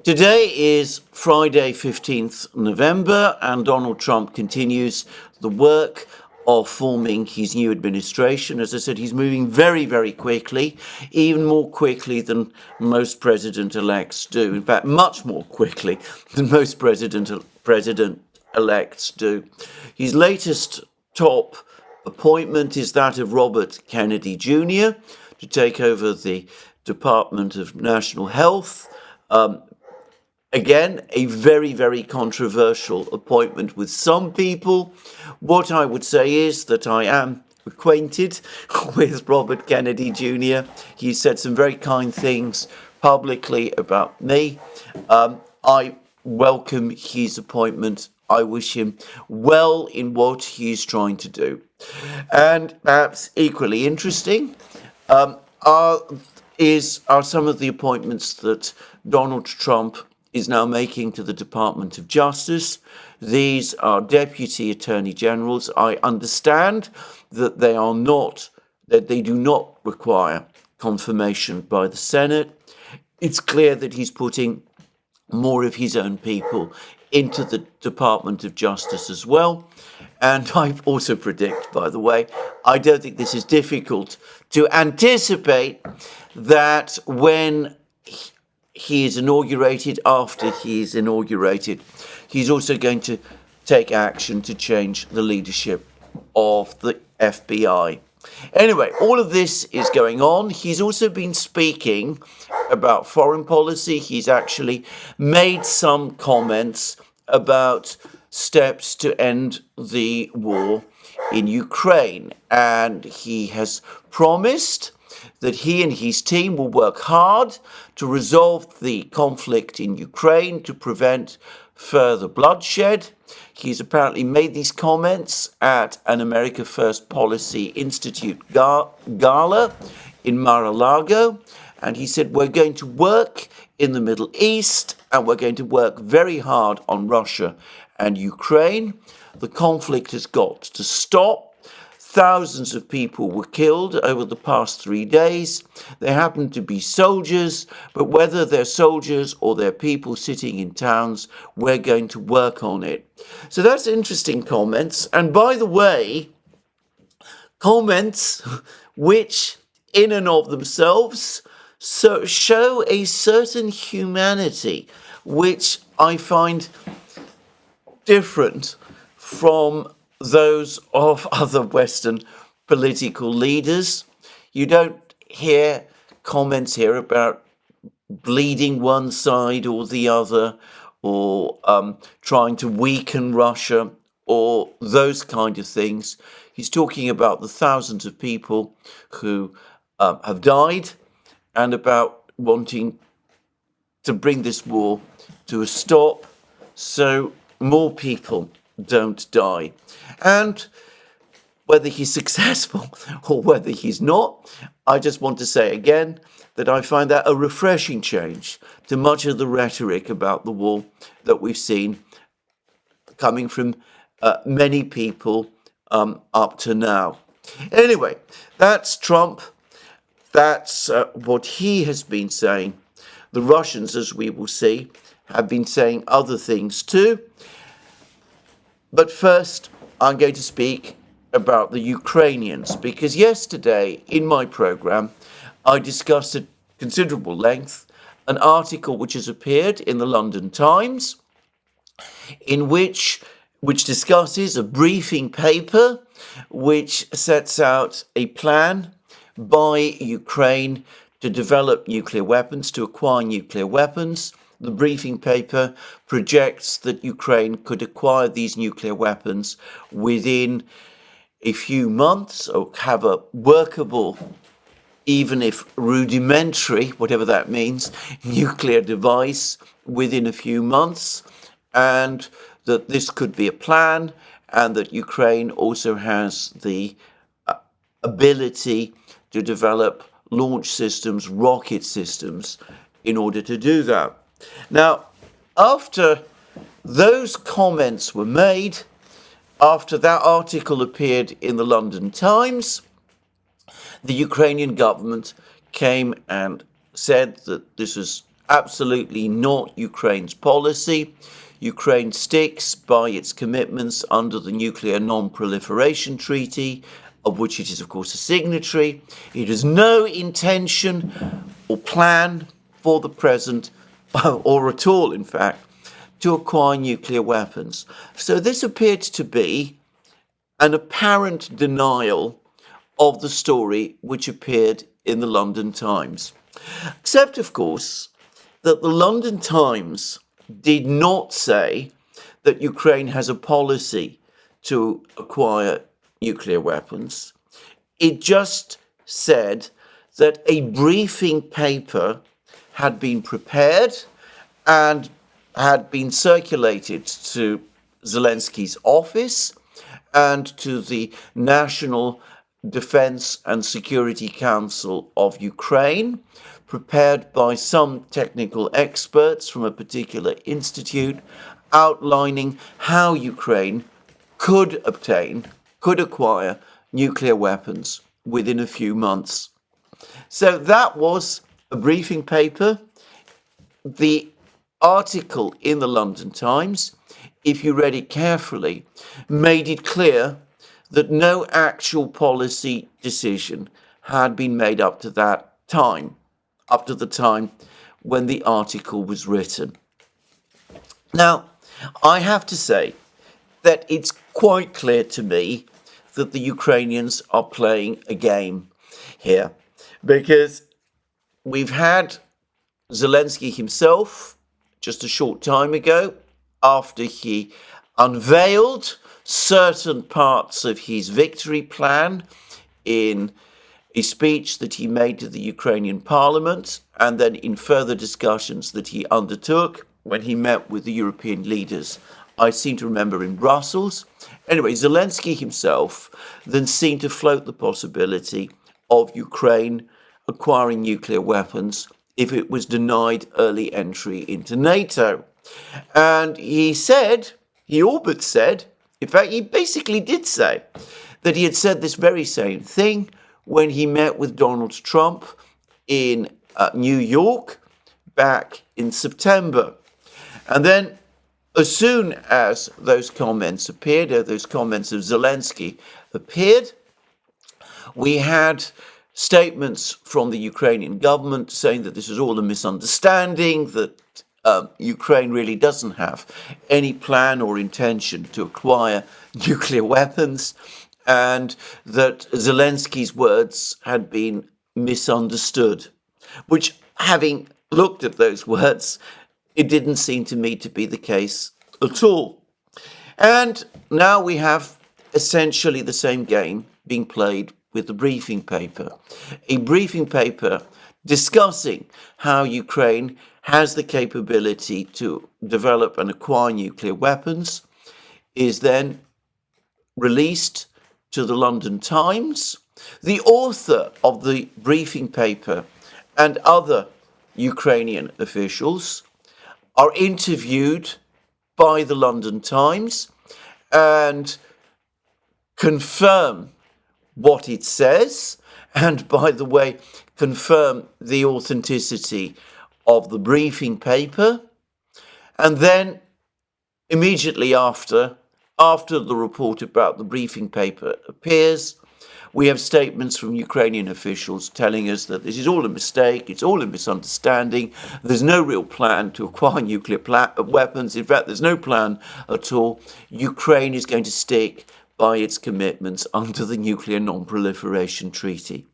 Today is Friday, 15th November, and Donald Trump continues the work of forming his new administration. As I said, he's moving very, very quickly, even more quickly than most president-elects do. In fact, much more quickly than most president-elects do. His latest top appointment is that of Robert Kennedy Jr. to take over the Department of National Health. Again, a very, very controversial appointment with some people. What I would say is that I am acquainted with Robert Kennedy Jr. He said some very kind things publicly about me. I welcome his appointment. I wish him well in what he's trying to do. And perhaps equally interesting are some of the appointments that Donald Trump is now making to the Department of Justice. These are deputy attorney generals. I understand that they do not require confirmation by the Senate. It's clear that he's putting more of his own people into the Department of Justice as well. And I also predict, by the way, I don't think this is difficult to anticipate, that when he is inaugurated, after he is inaugurated, he's also going to take action to change the leadership of the FBI. Anyway, all of this is going on. He's also been speaking about foreign policy. He's actually made some comments about steps to end the war in Ukraine. And he has promised that he and his team will work hard to resolve the conflict in Ukraine to prevent further bloodshed. He's apparently made these comments at an America First Policy Institute gala in Mar-a-Lago. And he said, we're going to work in the Middle East and we're going to work very hard on Russia and Ukraine. The conflict has got to stop. Thousands of people were killed over the past 3 days. They happen to be soldiers, but whether they're soldiers or they're people sitting in towns, we're going to work on it. So that's interesting comments. And by the way, comments which in and of themselves show a certain humanity, which I find different from those of other Western political leaders. You don't hear comments here about bleeding one side or the other, or trying to weaken Russia, or those kind of things. He's talking about the thousands of people who have died, and about wanting to bring this war to a stop so more people don't die. And whether he's successful or whether he's not, I just want to say again that I find that a refreshing change to much of the rhetoric about the war that we've seen coming from many people up to now. Anyway, that's Trump. That's what he has been saying. The Russians, as we will see, have been saying other things too. But first, I'm going to speak about the Ukrainians, because yesterday in my program, I discussed at considerable length an article which has appeared in the London Times, in which discusses a briefing paper which sets out a plan by Ukraine to develop nuclear weapons, to acquire nuclear weapons. The briefing paper projects that Ukraine could acquire these nuclear weapons within a few months, or have a workable, even if rudimentary, whatever that means, nuclear device within a few months, and that this could be a plan, and that Ukraine also has the ability to develop launch systems, rocket systems, in order to do that. Now, after those comments were made, after that article appeared in the London Times, the Ukrainian government came and said that this was absolutely not Ukraine's policy. Ukraine sticks by its commitments under the Nuclear Non-Proliferation Treaty, of which it is, of course, a signatory. It has no intention or plan for the present, or at all, in fact, to acquire nuclear weapons. So this appeared to be an apparent denial of the story which appeared in the London Times. Except, of course, that the London Times did not say that Ukraine has a policy to acquire nuclear weapons. It just said that a briefing paper had been prepared and had been circulated to Zelensky's office and to the National Defense and Security Council of Ukraine, prepared by some technical experts from a particular institute, outlining how Ukraine could acquire nuclear weapons within a few months. So that was a briefing paper. The article in the London Times, if you read it carefully, made it clear that no actual policy decision had been made up to that time, up to the time when the article was written. Now, I have to say that it's quite clear to me that the Ukrainians are playing a game here, because we've had Zelensky himself just a short time ago, after he unveiled certain parts of his victory plan in a speech that he made to the Ukrainian parliament, and then in further discussions that he undertook when he met with the European leaders. I seem to remember in Brussels. Anyway, Zelensky himself then seemed to float the possibility of Ukraine acquiring nuclear weapons if it was denied early entry into NATO. And he all but said, in fact, he basically did say that he had said this very same thing when he met with Donald Trump in New York back in September. And then as soon as those comments appeared, those comments of Zelensky appeared, we had statements from the Ukrainian government saying that this is all a misunderstanding, that Ukraine really doesn't have any plan or intention to acquire nuclear weapons, and that Zelensky's words had been misunderstood, which, having looked at those words, it didn't seem to me to be the case at all. And now we have essentially the same game being played with the briefing paper. A briefing paper discussing how Ukraine has the capability to develop and acquire nuclear weapons is then released to the London Times. The author of the briefing paper and other Ukrainian officials are interviewed by the London Times and confirm what it says, and by the way, confirm the authenticity of the briefing paper. And then immediately after the report about the briefing paper appears, we have statements from Ukrainian officials telling us that this is all a mistake, it's all a misunderstanding, there's no real plan to acquire nuclear weapons. In fact, there's no plan at all. Ukraine is going to stick by its commitments under the Nuclear Non-Proliferation Treaty.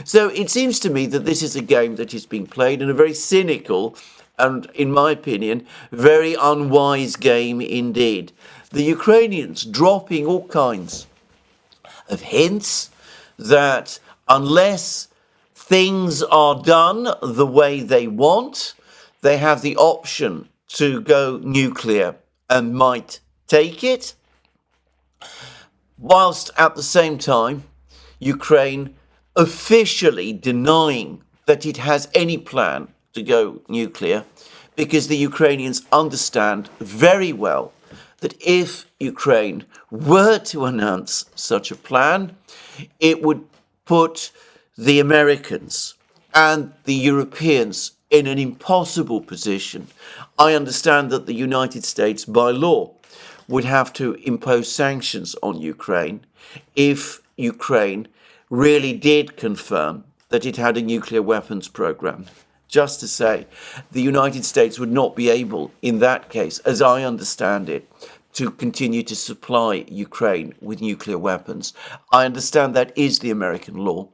So it seems to me that this is a game that is being played, in a very cynical and, in my opinion, very unwise game indeed. The Ukrainians dropping all kinds of hints that unless things are done the way they want, they have the option to go nuclear and might take it, whilst at the same time Ukraine officially denying that it has any plan to go nuclear, because the Ukrainians understand very well that if Ukraine were to announce such a plan, it would put the Americans and the Europeans in an impossible position. I understand that the United States, by law, would have to impose sanctions on Ukraine if Ukraine really did confirm that it had a nuclear weapons program. Just to say, the United States would not be able, in that case, as I understand it, to continue to supply Ukraine with nuclear weapons. I understand that is the American law.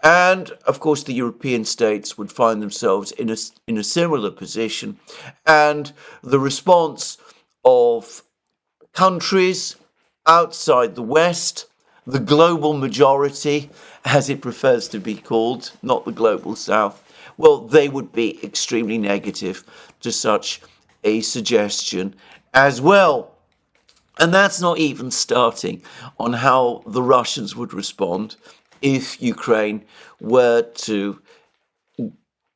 And, of course, the European states would find themselves in a similar position. And the response of countries outside the West, the global majority, as it prefers to be called, not the global South, well, they would be extremely negative to such a suggestion as well. And that's not even starting on how the Russians would respond if Ukraine were to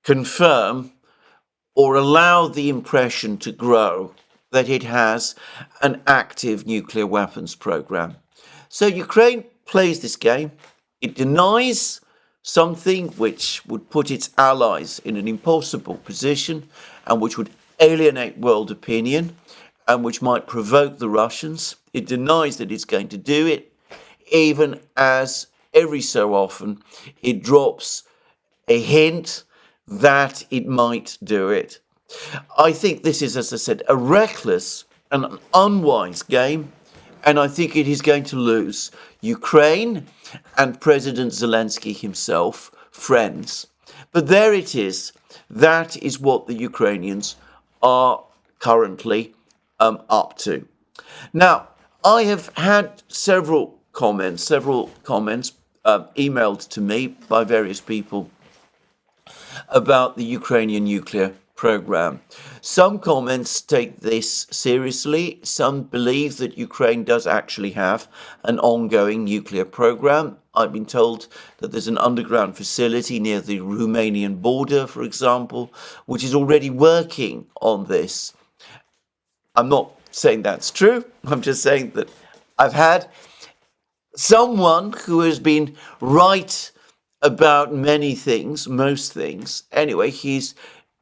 confirm or allow the impression to grow that it has an active nuclear weapons program. So Ukraine plays this game. It denies something which would put its allies in an impossible position and which would alienate world opinion and which might provoke the Russians. It denies that it's going to do it, even as every so often it drops a hint that it might do it. I think this is, as I said, a reckless and an unwise game, and I think it is going to lose Ukraine and President Zelensky himself friends. But there it is. That is what the Ukrainians are currently up to. Now, I have had several comments emailed to me by various people about the Ukrainian nuclear program. Some comments take this seriously. Some believe that Ukraine does actually have an ongoing nuclear program. I've been told that there's an underground facility near the Romanian border, for example, which is already working on this. I'm not saying that's true. I'm just saying that I've had someone who has been right about many things, most things. Anyway, he's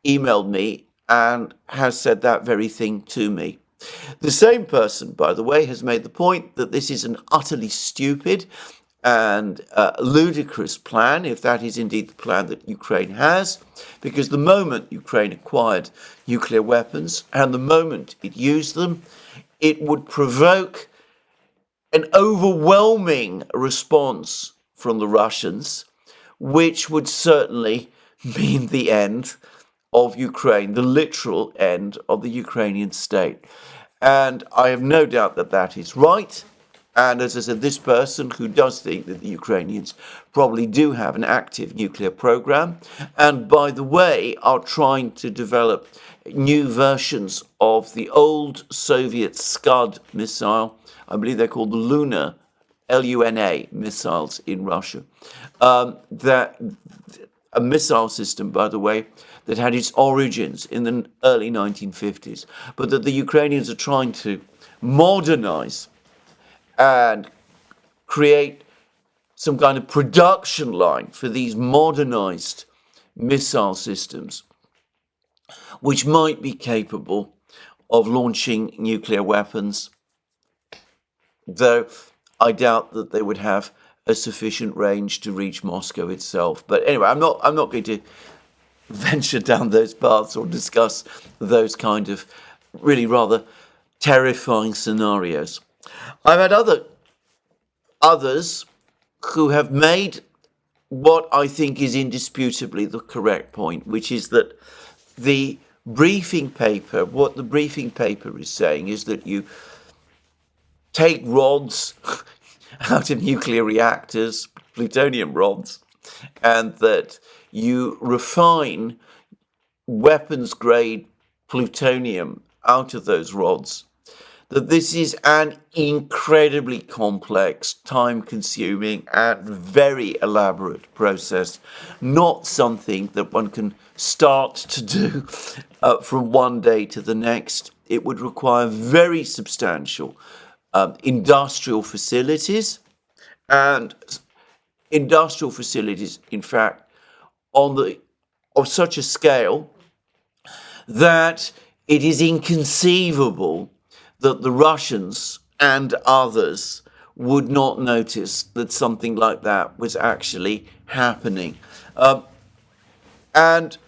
emailed me and has said that very thing to me. The same person, by the way, has made the point that this is an utterly stupid and ludicrous plan, if that is indeed the plan that Ukraine has, because the moment Ukraine acquired nuclear weapons and the moment it used them, it would provoke an overwhelming response from the Russians, which would certainly mean the end of Ukraine, the literal end of the Ukrainian state. And I have no doubt that that is right. And as I said, this person who does think that the Ukrainians probably do have an active nuclear program, and by the way, are trying to develop new versions of the old Soviet Scud missile. I believe they're called the Luna, Luna missiles in Russia. That a missile system, by the way, that had its origins in the early 1950s, but that the Ukrainians are trying to modernize and create some kind of production line for these modernized missile systems, which might be capable of launching nuclear weapons, though I doubt that they would have a sufficient range to reach Moscow itself. But anyway, I'm not going to venture down those paths or discuss those kind of really rather terrifying scenarios. I've had others who have made what I think is indisputably the correct point, which is that the briefing paper, what the briefing paper is saying is that you take rods out of nuclear reactors, plutonium rods, and that you refine weapons-grade plutonium out of those rods, that this is an incredibly complex, time-consuming, and very elaborate process, not something that one can start to do from one day to the next. It would require very substantial industrial facilities, and industrial facilities, in fact, of such a scale that it is inconceivable that the Russians and others would not notice that something like that was actually happening. And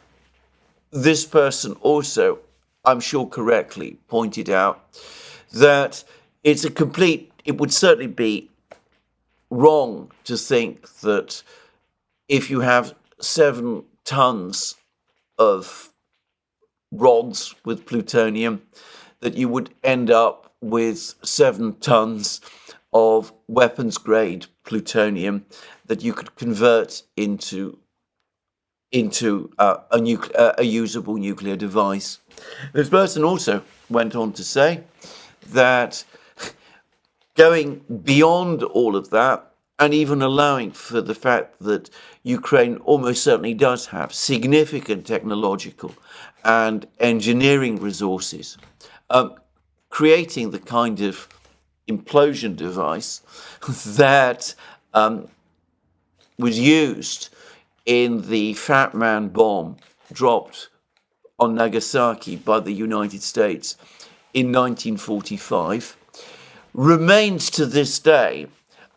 this person also, I'm sure correctly, pointed out that it would certainly be wrong to think that if you have 7 tons of rods with plutonium, that you would end up with 7 tons of weapons grade plutonium that you could convert into a usable nuclear device. This person also went on to say that going beyond all of that, and even allowing for the fact that Ukraine almost certainly does have significant technological and engineering resources, creating the kind of implosion device that was used in the Fat Man bomb dropped on Nagasaki by the United States in 1945, remains to this day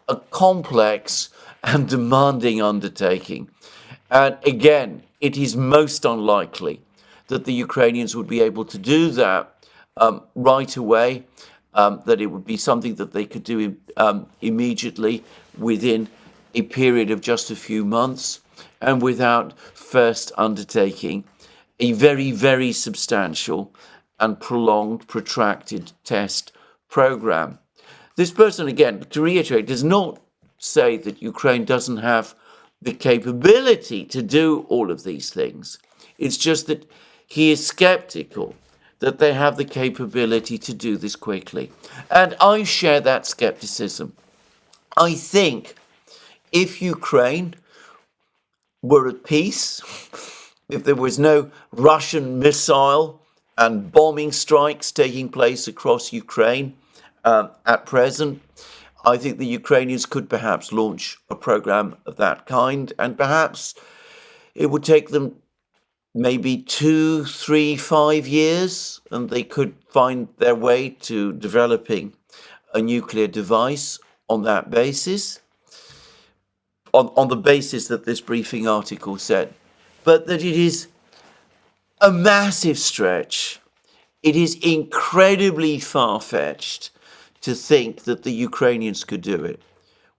a complex and demanding undertaking. And again, it is most unlikely that the Ukrainians would be able to do that right away, that it would be something that they could do immediately within a period of just a few months, and without first undertaking a very, very substantial and prolonged, protracted test program. This person, again, to reiterate, does not say that Ukraine doesn't have the capability to do all of these things. It's just that he is skeptical that they have the capability to do this quickly. And I share that skepticism. I think if Ukraine were at peace, if there was no Russian missile and bombing strikes taking place across Ukraine at present, I think the Ukrainians could perhaps launch a program of that kind, and perhaps it would take them maybe 2, 3, 5 years, and they could find their way to developing a nuclear device on that basis, on the basis that this briefing article said. But that it is a massive stretch. It is incredibly far-fetched to think that the Ukrainians could do it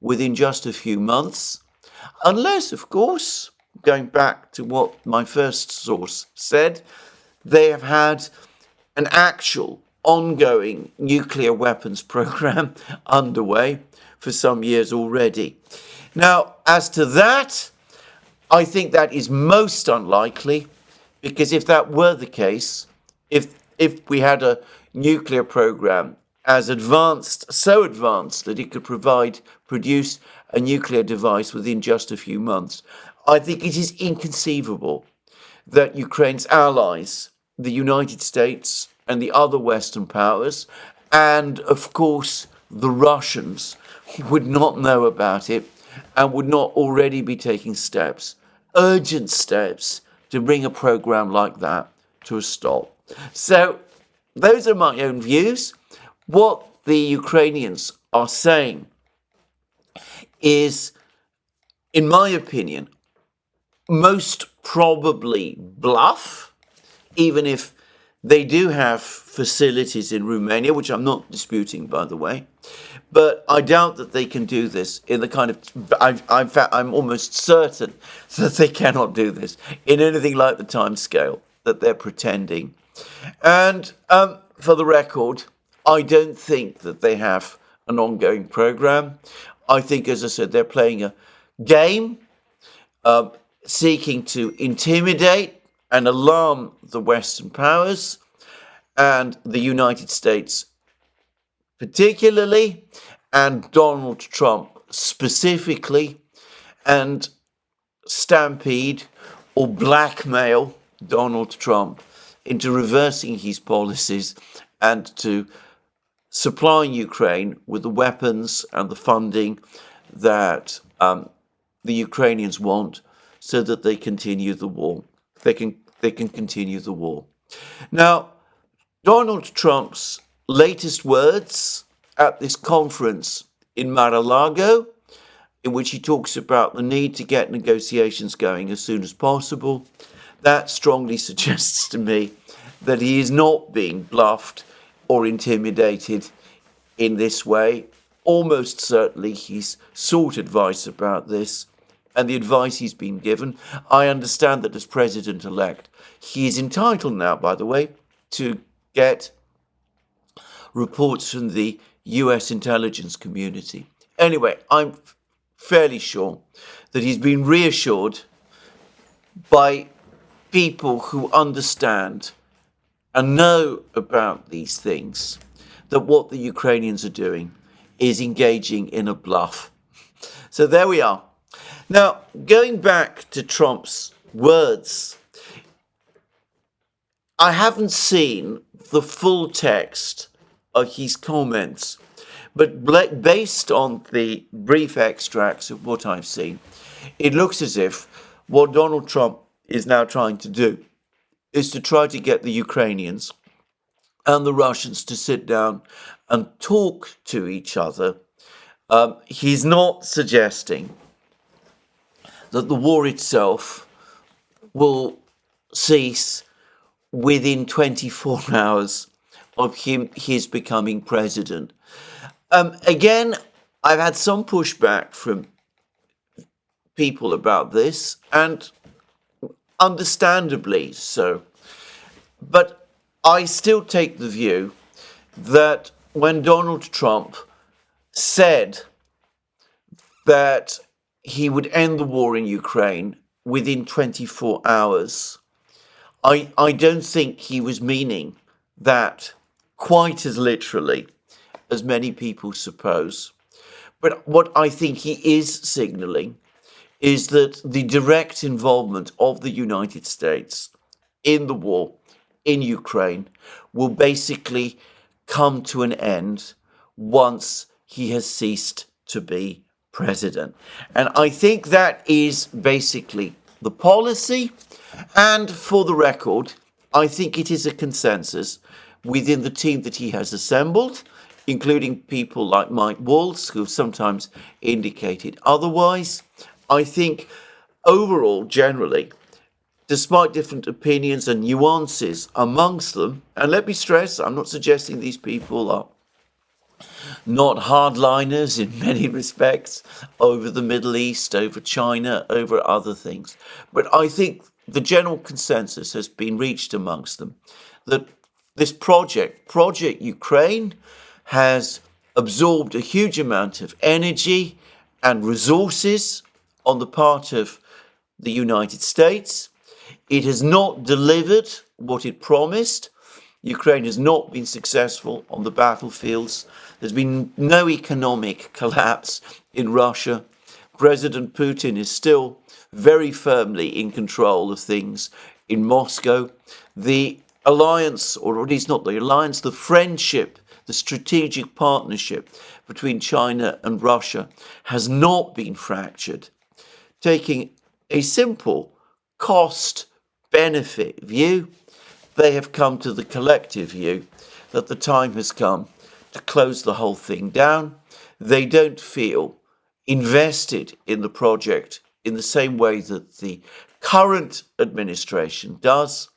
within just a few months, unless, of course, going back to what my first source said, they have had an actual ongoing nuclear weapons program underway for some years already. Now, as to that, I think that is most unlikely, because if that were the case, if we had a nuclear program as advanced, so advanced that it could produce a nuclear device within just a few months, I think it is inconceivable that Ukraine's allies, the United States and the other Western powers, and of course the Russians, would not know about it and would not already be taking steps, urgent steps, to bring a program like that to a stop. So those are my own views. What the Ukrainians are saying is, in my opinion, most probably bluff, even if they do have facilities in Romania, which I'm not disputing, by the way. But I doubt that they can do this in the kind of, I'm almost certain that they cannot do this in anything like the time scale that they're pretending. And for the record, I don't think that they have an ongoing program. I think, as I said, they're playing a game, seeking to intimidate and alarm the Western powers and the United States particularly, and Donald Trump specifically, and stampede or blackmail Donald Trump into reversing his policies and to supplying Ukraine with the weapons and the funding that the Ukrainians want, so that they continue the war. They can continue the war. Now, Donald Trump's latest words at this conference in Mar-a-Lago, in which he talks about the need to get negotiations going as soon as possible, that strongly suggests to me that he is not being bluffed or intimidated in this way. Almost certainly he's sought advice about this, and the advice he's been given, I understand that as president-elect, he is entitled now, by the way, to get reports from the US intelligence community. Anyway, I'm fairly sure that he's been reassured by people who understand and know about these things, that what the Ukrainians are doing is engaging in a bluff. So there we are. Now, going back to Trump's words, I haven't seen the full text of his comments, but based on the brief extracts of what I've seen, it looks as if what Donald Trump is now trying to do is to try to get the Ukrainians and the Russians to sit down and talk to each other. He's not suggesting that the war itself will cease within 24 hours of his becoming president. Again, I've had some pushback from people about this, and understandably so. But I still take the view that when Donald Trump said that he would end the war in Ukraine within 24 hours, I don't think he was meaning that quite as literally as many people suppose. But what I think he is signalling is that the direct involvement of the United States in the war in Ukraine will basically come to an end once he has ceased to be president. And I think that is basically the policy. And for the record, I think it is a consensus within the team that he has assembled, including people like Mike Waltz, who have sometimes indicated otherwise. I think overall, generally, despite different opinions and nuances amongst them, and let me stress, I'm not suggesting these people are not hardliners in many respects over the Middle East, over China, over other things. But I think the general consensus has been reached amongst them that this Project Ukraine, has absorbed a huge amount of energy and resources on the part of the United States. It has not delivered what it promised. Ukraine has not been successful on the battlefields. There's been no economic collapse in Russia. President Putin is still very firmly in control of things in Moscow. The alliance, or at least not the alliance, the friendship, the strategic partnership between China and Russia has not been fractured. Taking a simple cost-benefit view, they have come to the collective view that the time has come to close the whole thing down. They don't feel invested in the project in the same way that the current administration does,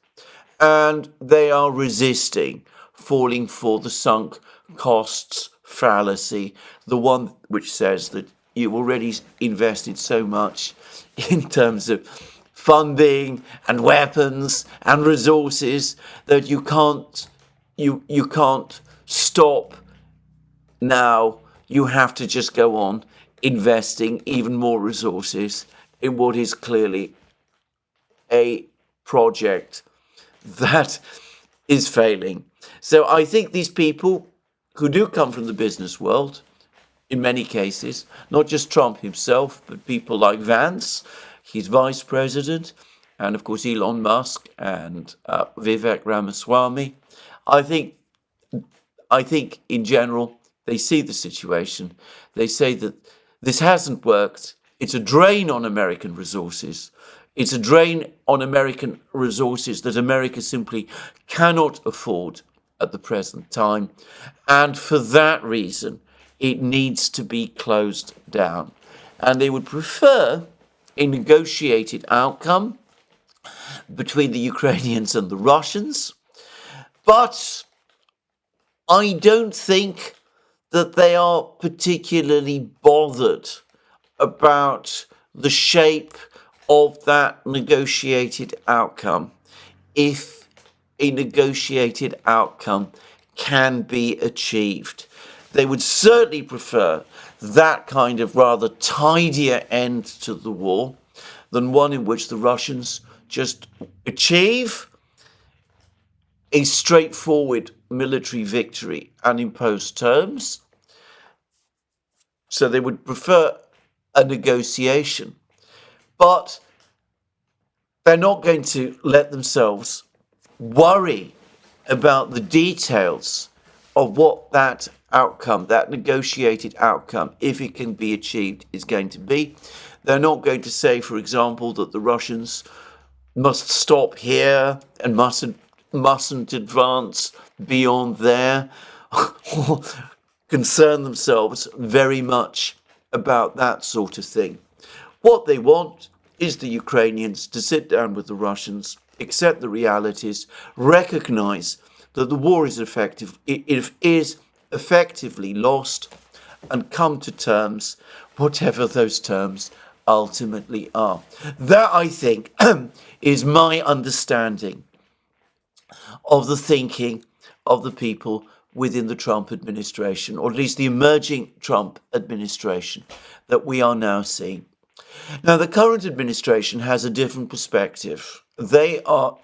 and they are resisting falling for the sunk costs fallacy, the one which says that you've already invested so much in terms of funding and weapons and resources that you can't stop now. You have to just go on investing even more resources in what is clearly a project that is failing. So I think these people who do come from the business world, in many cases, not just Trump himself, but people like Vance, his vice president, and of course Elon Musk and Vivek Ramaswamy, I think in general, they see the situation. They say that this hasn't worked. It's a drain on American resources. It's a drain on American resources that America simply cannot afford at the present time. And for that reason, it needs to be closed down. And they would prefer a negotiated outcome between the Ukrainians and the Russians. But I don't think that they are particularly bothered about the shape of that negotiated outcome, if a negotiated outcome can be achieved. They would certainly prefer that kind of rather tidier end to the war than one in which the Russians just achieve a straightforward military victory and impose terms. So they would prefer a negotiation. But they're not going to let themselves worry about the details of what that outcome, that negotiated outcome, if it can be achieved, is going to be. They're not going to say, for example, that the Russians must stop here and mustn't advance beyond there, or concern themselves very much about that sort of thing. What they want is the Ukrainians to sit down with the Russians, accept the realities, recognize that the war is effectively lost, and come to terms, whatever those terms ultimately are. That, I think, is my understanding of the thinking of the people within the Trump administration, or at least the emerging Trump administration that we are now seeing. Now, the current administration has a different perspective. They are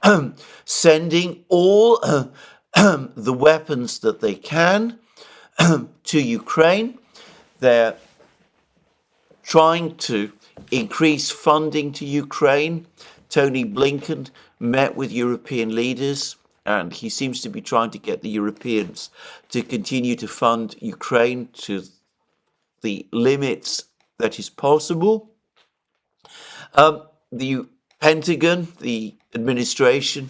sending all the weapons that they can to Ukraine. They're trying to increase funding to Ukraine. Tony Blinken met with European leaders, and he seems to be trying to get the Europeans to continue to fund Ukraine to the limits that is possible. The Pentagon, the administration,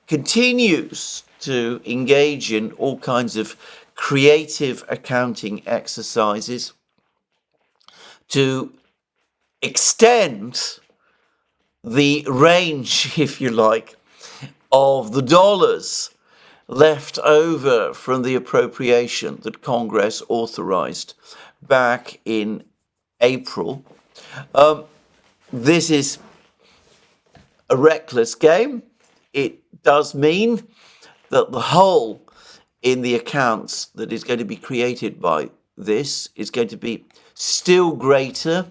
continues to engage in all kinds of creative accounting exercises to extend the range, if you like, of the dollars left over from the appropriation that Congress authorized back in April. This is a reckless game. It does mean that the hole in the accounts that is going to be created by this is going to be still greater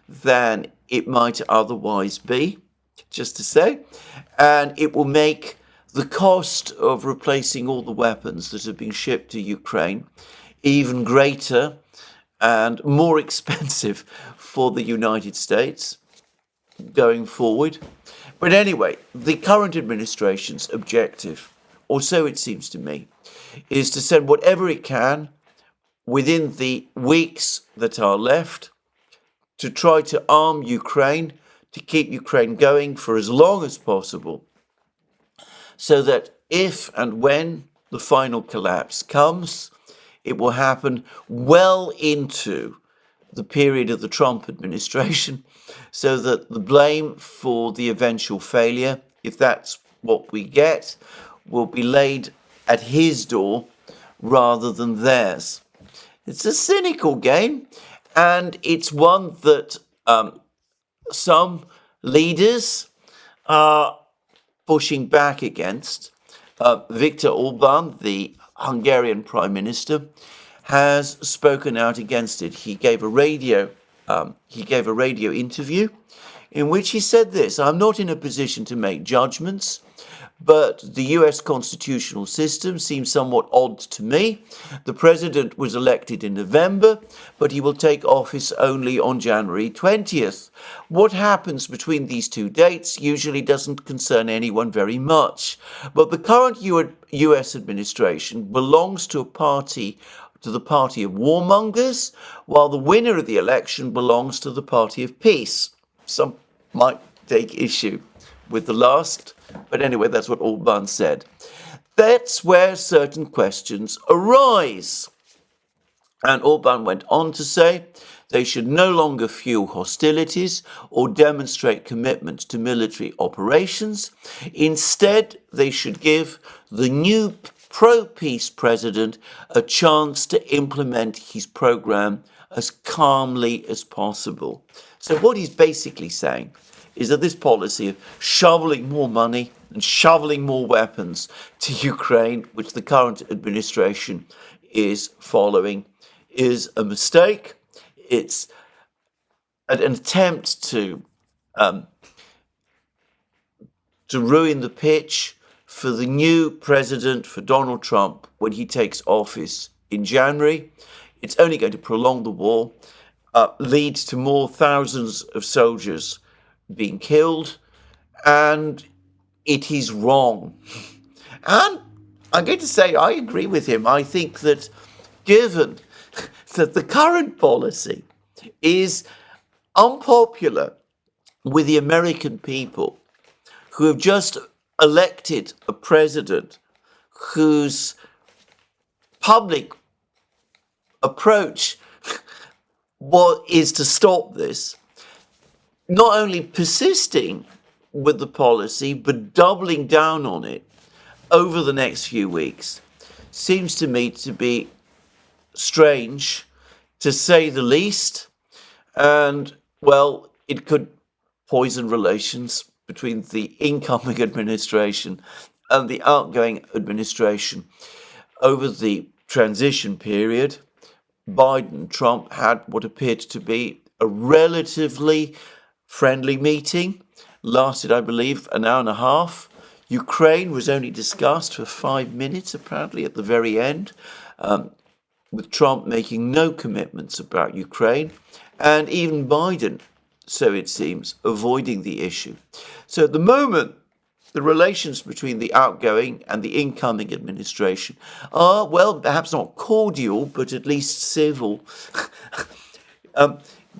than it might otherwise be, just to say, and it will make the cost of replacing all the weapons that have been shipped to Ukraine even greater and more expensive for the United States going forward. But anyway, the current administration's objective, or so it seems to me, is to send whatever it can within the weeks that are left to try to arm Ukraine, to keep Ukraine going for as long as possible, so that if and when the final collapse comes, it will happen well into the period of the Trump administration, so that the blame for the eventual failure, if that's what we get, will be laid at his door rather than theirs. It's a cynical game, and it's one that some leaders are pushing back against. Viktor Orban, the Hungarian Prime Minister, has spoken out against it. He gave a radio interview in which he said this: "I'm not in a position to make judgments, but the US constitutional system seems somewhat odd to me. The president was elected in November, but he will take office only on January 20th. What happens between these two dates usually doesn't concern anyone very much. But the current US administration belongs to the party of warmongers, while the winner of the election belongs to the party of peace." Some might take issue with the last, but anyway, that's what Orban said. That's where certain questions arise. And Orban went on to say they should no longer fuel hostilities or demonstrate commitment to military operations. Instead, they should give the new pro-peace president a chance to implement his program as calmly as possible. So what he's basically saying is that this policy of shoveling more money and shoveling more weapons to Ukraine, which the current administration is following, is a mistake. It's an attempt to ruin the pitch for the new president, for Donald Trump, when he takes office in January. It's only going to prolong the war, lead to more thousands of soldiers being killed, and it is wrong. And I'm going to say I agree with him. I think that given that the current policy is unpopular with the American people, who have just elected a president whose public approach is to stop this, not only persisting with the policy, but doubling down on it over the next few weeks, seems to me to be strange, to say the least. And, well, it could poison relations between the incoming administration and the outgoing administration over the transition period. Biden, Trump had what appeared to be a relatively friendly meeting, lasted, I believe, an hour and a half. Ukraine was only discussed for 5 minutes, apparently, at the very end, with Trump making no commitments about Ukraine, and even Biden, so it seems, avoiding the issue. So at the moment, the relations between the outgoing and the incoming administration are, well, perhaps not cordial, but at least civil,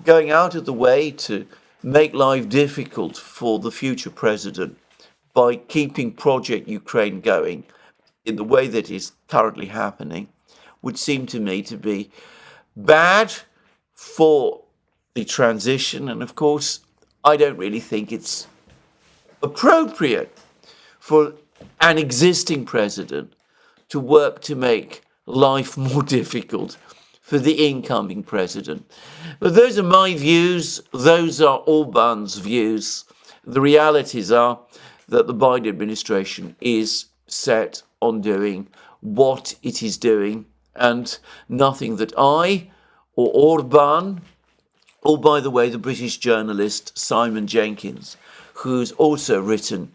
going out of the way to make life difficult for the future president by keeping Project Ukraine going in the way that is currently happening, would seem to me to be bad for the transition. And of course, I don't really think it's appropriate for an existing president to work to make life more difficult for the incoming president. But those are my views. Those are Orban's views. The realities are that the Biden administration is set on doing what it is doing, and nothing that I or Orban, or by the way, the British journalist Simon Jenkins, who's also written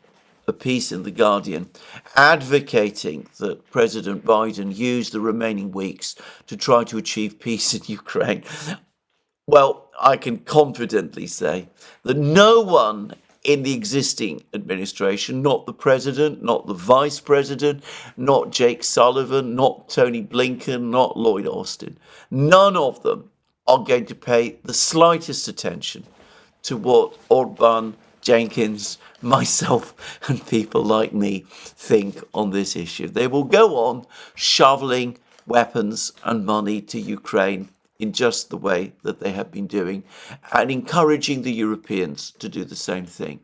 a piece in The Guardian advocating that President Biden use the remaining weeks to try to achieve peace in Ukraine. Well, I can confidently say that no one in the existing administration, not the president, not the vice president, not Jake Sullivan, not Tony Blinken, not Lloyd Austin, none of them are going to pay the slightest attention to what Orban, Jenkins, myself, and people like me think on this issue. They will go on shoveling weapons and money to Ukraine in just the way that they have been doing, and encouraging the Europeans to do the same thing.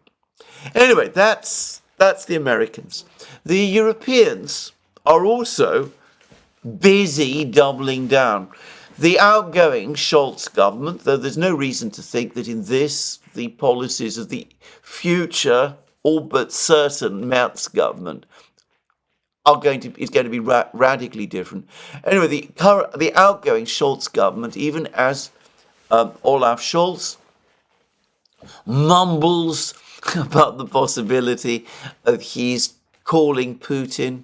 Anyway, that's the Americans. The Europeans are also busy doubling down. The outgoing Scholz government, though there's no reason to think that in this, the policies of the future, all but certain Merz government is going to be radically different. Anyway, the outgoing Scholz government, even as Olaf Scholz mumbles about the possibility of he's calling Putin,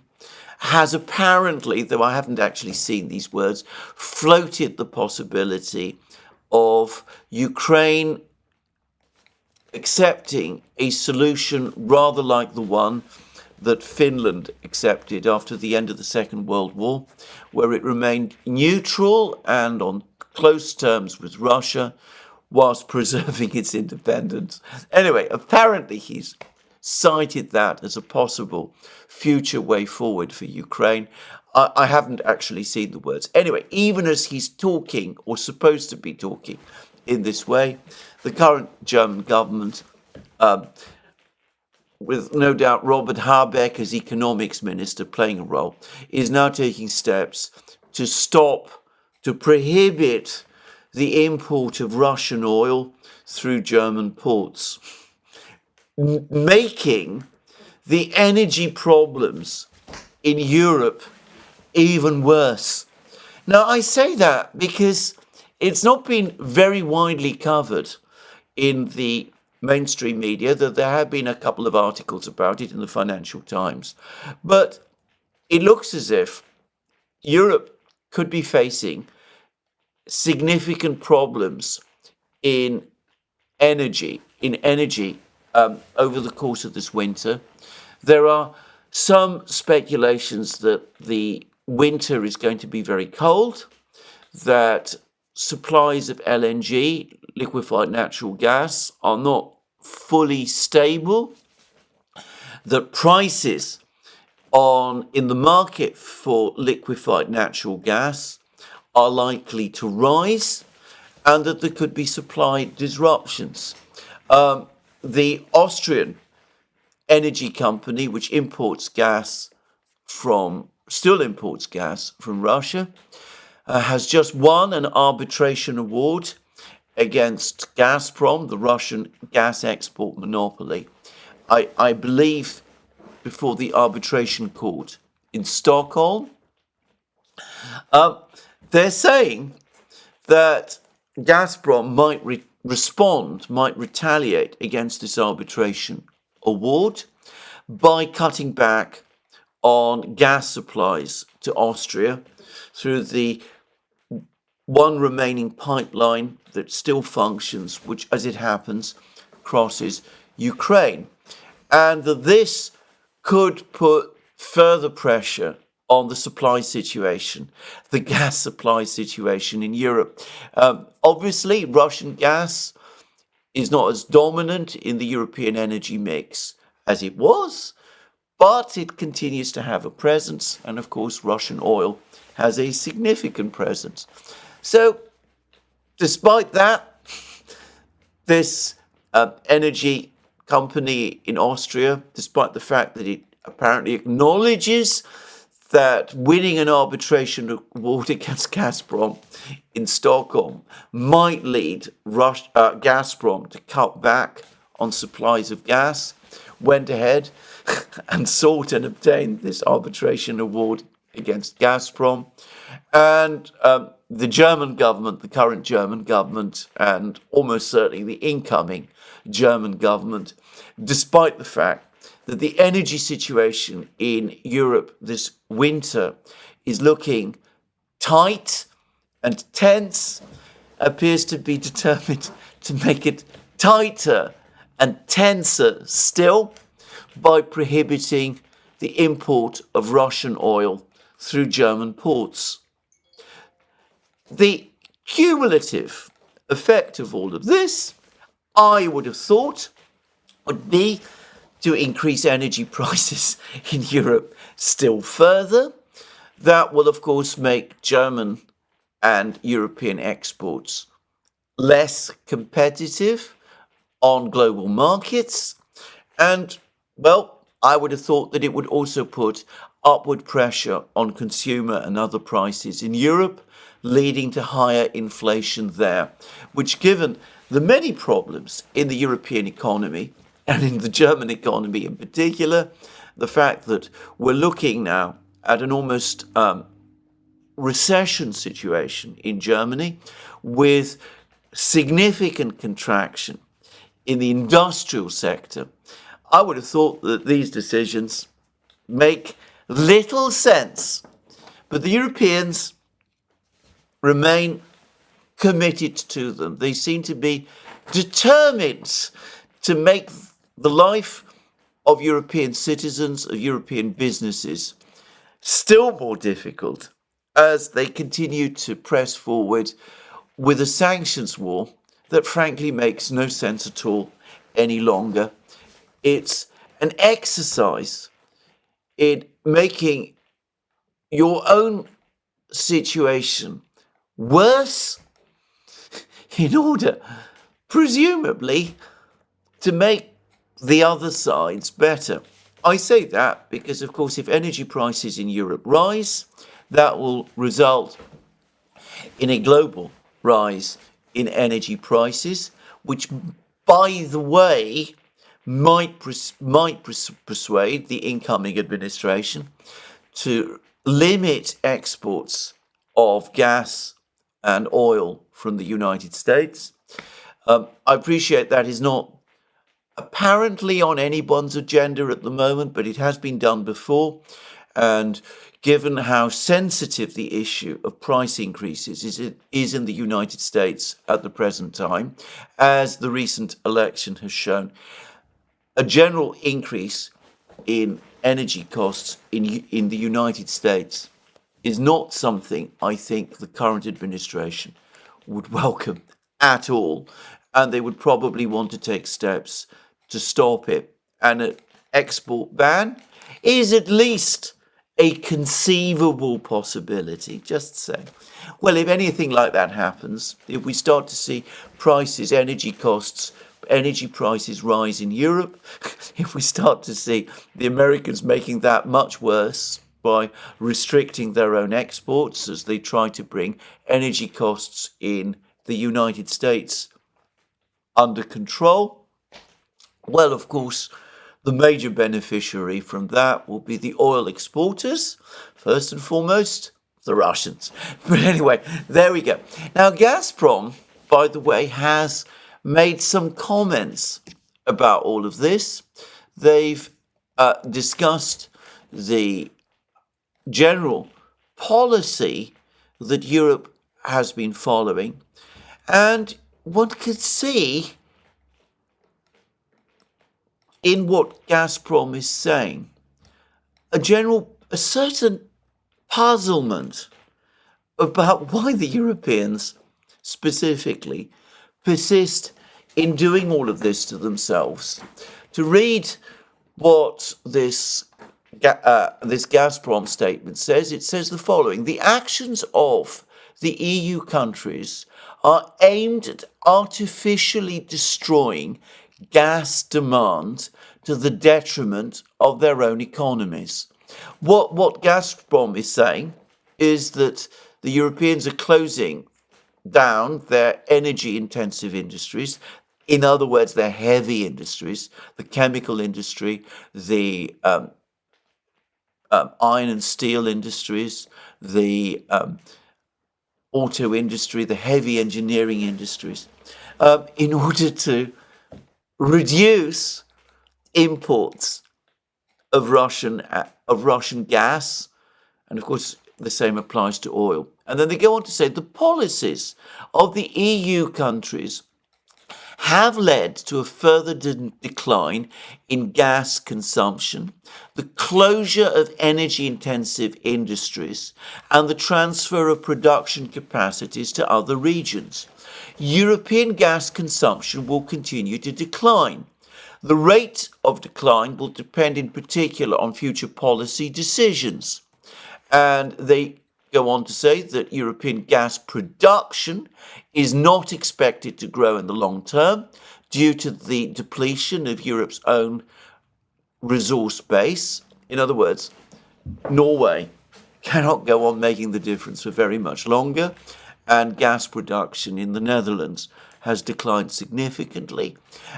has apparently, though I haven't actually seen these words, floated the possibility of Ukraine accepting a solution rather like the one that Finland accepted after the end of the Second World War, where it remained neutral and on close terms with Russia, whilst preserving its independence. Anyway, apparently he's cited that as a possible future way forward for Ukraine. I haven't actually seen the words. Anyway, even as he's talking, or supposed to be talking, in this way, the current German government, with no doubt Robert Habeck as economics minister playing a role, is now taking steps to stop, to prohibit the import of Russian oil through German ports, making the energy problems in Europe even worse. Now, I say that because it's not been very widely covered in the mainstream media, though there have been a couple of articles about it in the Financial Times. But it looks as if Europe could be facing significant problems in energy over the course of this winter. There are some speculations that the winter is going to be very cold, that supplies of LNG, liquefied natural gas, are not fully stable, that prices in the market for liquefied natural gas are likely to rise, and that there could be supply disruptions. The Austrian energy company, which still imports gas from Russia, has just won an arbitration award against Gazprom, the Russian gas export monopoly. I believe before the arbitration court in Stockholm. They're saying that Gazprom might might retaliate against this arbitration award by cutting back on gas supplies to Austria through the one remaining pipeline that still functions, which, as it happens, crosses Ukraine. And that this could put further pressure on the supply situation, the gas supply situation in Europe. Obviously, Russian gas is not as dominant in the European energy mix as it was, but it continues to have a presence. And of course, Russian oil has a significant presence. So, despite that, this energy company in Austria, despite the fact that it apparently acknowledges that winning an arbitration award against Gazprom in Stockholm might lead Gazprom to cut back on supplies of gas, went ahead and sought and obtained this arbitration award against Gazprom. And the German government, the current German government, and almost certainly the incoming German government, despite the fact that the energy situation in Europe this winter is looking tight and tense, appears to be determined to make it tighter and tenser still by prohibiting the import of Russian oil through German ports. The cumulative effect of all of this, I would have thought, would be to increase energy prices in Europe still further. That will, of course, make German and European exports less competitive on global markets. And, well, I would have thought that it would also put upward pressure on consumer and other prices in Europe, leading to higher inflation there, which, given the many problems in the European economy, and in the German economy in particular, the fact that we're looking now at an almost recession situation in Germany with significant contraction in the industrial sector, I would have thought that these decisions make little sense. But the Europeans remain committed to them. They seem to be determined to make the life of European citizens, of European businesses, still more difficult as they continue to press forward with a sanctions war that frankly makes no sense at all any longer. It's an exercise in making your own situation worse in order, presumably, to make the other sides better. I say that because, of course, if energy prices in Europe rise, that will result in a global rise in energy prices, which, by the way, might persuade the incoming administration to limit exports of gas and oil from the United States. I appreciate that is not apparently on anyone's agenda at the moment, but it has been done before. And given how sensitive the issue of price increases is in the United States at the present time, as the recent election has shown, a general increase in energy costs in the United States is not something I think the current administration would welcome at all, and they would probably want to take steps to stop it. And an export ban is at least a conceivable possibility, just saying. Well, if anything like that happens, if we start to see prices, energy prices rise in Europe, if we start to see the Americans making that much worse by restricting their own exports as they try to bring energy costs in the United States under control, well, of course, the major beneficiary from that will be the oil exporters, first and foremost, the Russians. But anyway, there we go. Now, Gazprom, by the way, has made some comments about all of this. They've discussed the general policy that Europe has been following, and one could see in what Gazprom is saying a certain puzzlement about why the Europeans specifically persist in doing all of this to themselves. To read what this Gazprom statement says, it says the following: the actions of the EU countries are aimed at artificially destroying gas demand to the detriment of their own economies. What Gazprom is saying is that the Europeans are closing down their energy-intensive industries. In other words, their heavy industries, the chemical industry, the iron and steel industries, the auto industry, the heavy engineering industries, in order to reduce imports of Russian gas, and of course the same applies to oil. And then they go on to say the policies of the EU countries have led to a further decline in gas consumption, the closure of energy-intensive industries, and the transfer of production capacities to other regions. European gas consumption will continue to decline. The rate of decline will depend in particular on future policy decisions. And they go on to say that European gas production is not expected to grow in the long term due to the depletion of Europe's own resource base. In other words, Norway cannot go on making the difference for very much longer, and gas production in the Netherlands has declined significantly.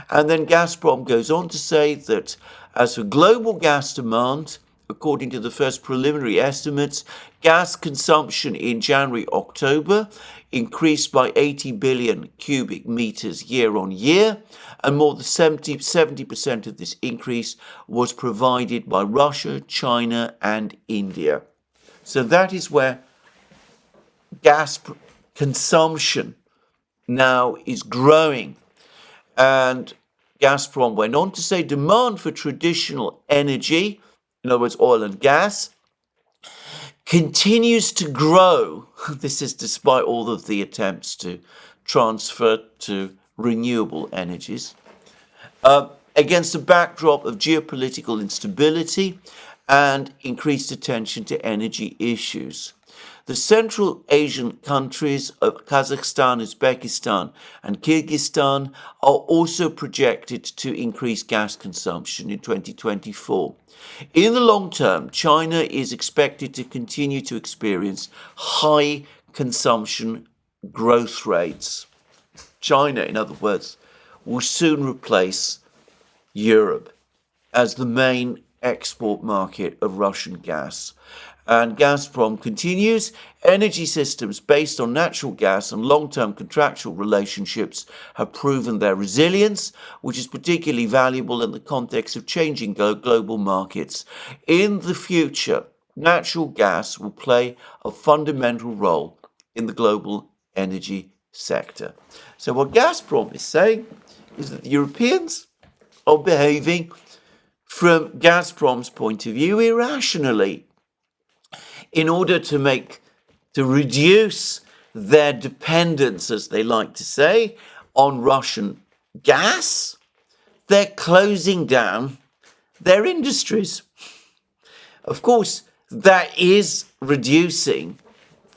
And then Gazprom goes on to say that as for global gas demand, according to the first preliminary estimates, gas consumption in January-October increased by 80 billion cubic meters year on year, and more than 70% of this increase was provided by Russia, China, and India. So that is where gas consumption now is growing. And Gazprom went on to say demand for traditional energy, in other words, oil and gas, continues to grow. This is despite all of the attempts to transfer to renewable energies, against a backdrop of geopolitical instability and increased attention to energy issues. The Central Asian countries of Kazakhstan, Uzbekistan, and Kyrgyzstan are also projected to increase gas consumption in 2024. In the long term, China is expected to continue to experience high consumption growth rates. China, in other words, will soon replace Europe as the main export market of Russian gas. And Gazprom continues, energy systems based on natural gas and long-term contractual relationships have proven their resilience, which is particularly valuable in the context of changing global markets. In the future, natural gas will play a fundamental role in the global energy sector. So what Gazprom is saying is that the Europeans are behaving, from Gazprom's point of view, irrationally, in order to reduce their dependence, as they like to say, on Russian gas. They're closing down their industries. Of course, that is reducing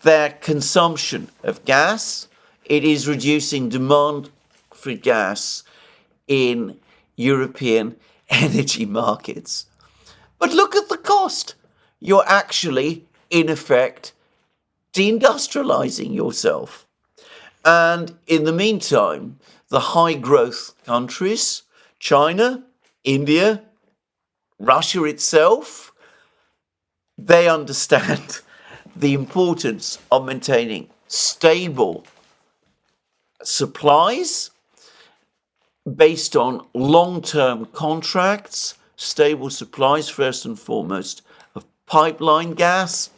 their consumption of gas. It is reducing demand for gas in European energy markets. But look at the cost. You're actually, in effect, deindustrializing yourself. And in the meantime, the high growth countries, China, India, Russia itself, they understand the importance of maintaining stable supplies based on long-term contracts, stable supplies first and foremost of pipeline gas,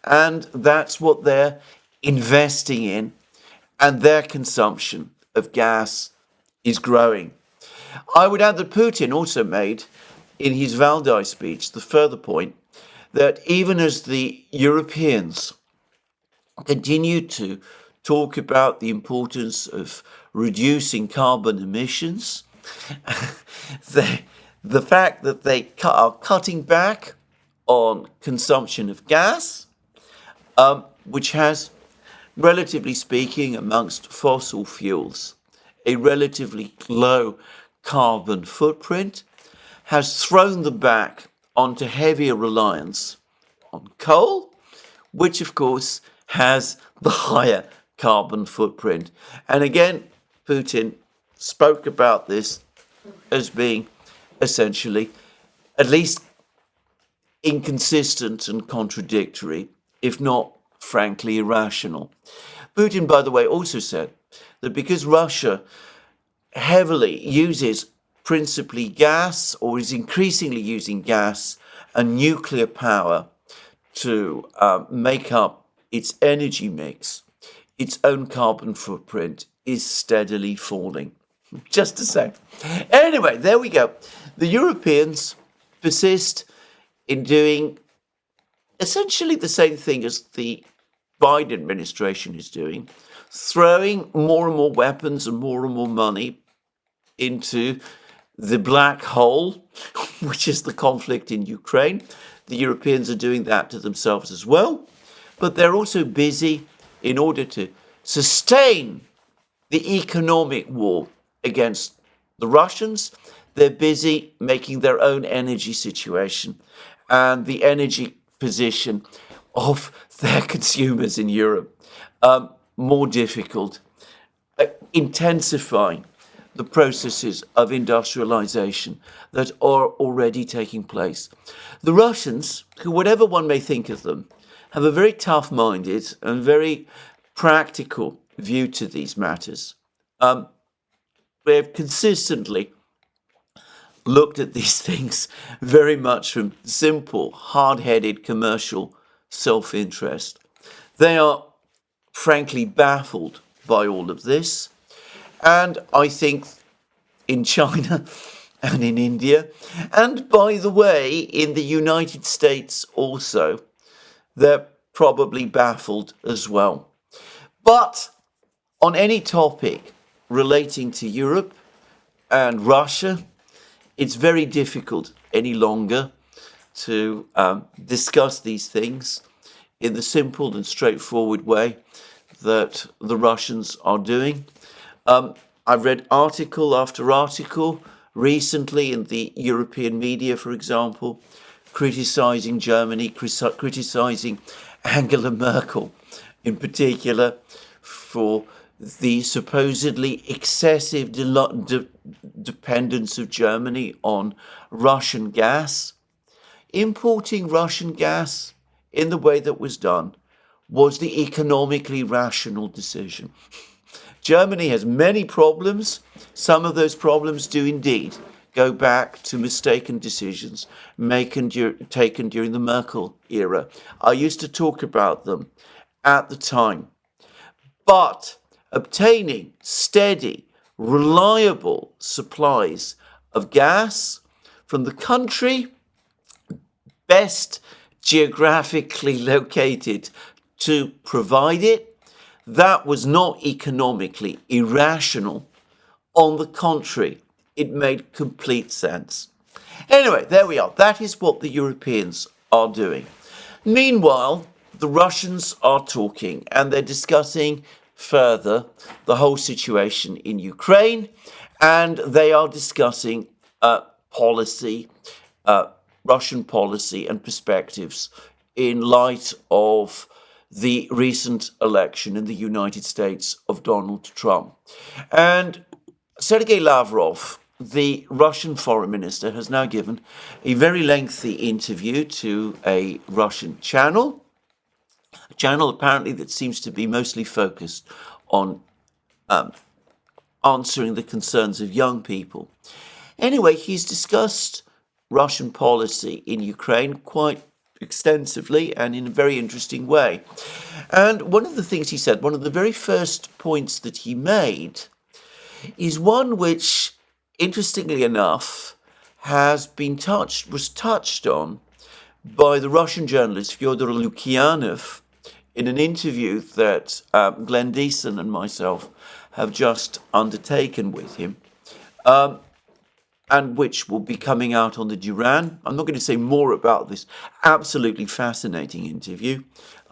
and that's what they're investing in, and their consumption of gas is growing. I would add that Putin also made in his Valdai speech the further point that even as the Europeans continue to talk about the importance of reducing carbon emissions, the fact that they are cutting back on consumption of gas, which has, relatively speaking, amongst fossil fuels, a relatively low carbon footprint, has thrown them back onto heavier reliance on coal, which of course has the higher carbon footprint. And again, Putin spoke about this as being essentially at least inconsistent and contradictory, if not frankly irrational. Putin, by the way, also said that because Russia heavily uses principally gas, or is increasingly using gas and nuclear power to make up its energy mix, its own carbon footprint is steadily falling. Just to say. Anyway, there we go. The Europeans persist in doing essentially the same thing as the Biden administration is doing, throwing more and more weapons and more money into the black hole, which is the conflict in Ukraine. The Europeans are doing that to themselves as well, but they're also busy, in order to sustain the economic war against the Russians, they're busy making their own energy situation and the energy position of their consumers in Europe more difficult, intensifying the processes of industrialization that are already taking place. The Russians, who, whatever one may think of them, have a very tough-minded and very practical view to these matters. They have consistently looked at these things very much from simple, hard-headed commercial self-interest. They are frankly baffled by all of this. And I think in China and in India, and by the way, in the United States also, they're probably baffled as well. But on any topic relating to Europe and Russia, it's very difficult any longer to discuss these things in the simple and straightforward way that the Russians are doing. I've read article after article recently in the European media, for example, criticizing Germany, criticizing Angela Merkel in particular for the supposedly excessive dependence of Germany on Russian gas. Importing Russian gas in the way that was done was the economically rational decision. Germany has many problems. Some of those problems do indeed go back to mistaken decisions taken during the Merkel era. I used to talk about them at the time. But obtaining steady, reliable supplies of gas from the country best geographically located to provide it, that was not economically irrational. On the contrary, it made complete sense. Anyway, there we are. That is what the Europeans are doing. Meanwhile, the Russians are talking and they're discussing further the whole situation in Ukraine, and they are discussing policy, Russian policy and perspectives in light of the recent election in the United States of Donald Trump. And Sergei Lavrov, the Russian foreign minister, has now given a very lengthy interview to a Russian channel, a channel apparently that seems to be mostly focused on answering the concerns of young people. Anyway, he's discussed Russian policy in Ukraine quite extensively and in a very interesting way. And one of the things he said, one of the very first points that he made, is one which, interestingly enough, was touched on by the Russian journalist Fyodor Lukyanov in an interview that Glenn Deason and myself have just undertaken with him, and which will be coming out on the Duran. I'm not going to say more about this absolutely fascinating interview.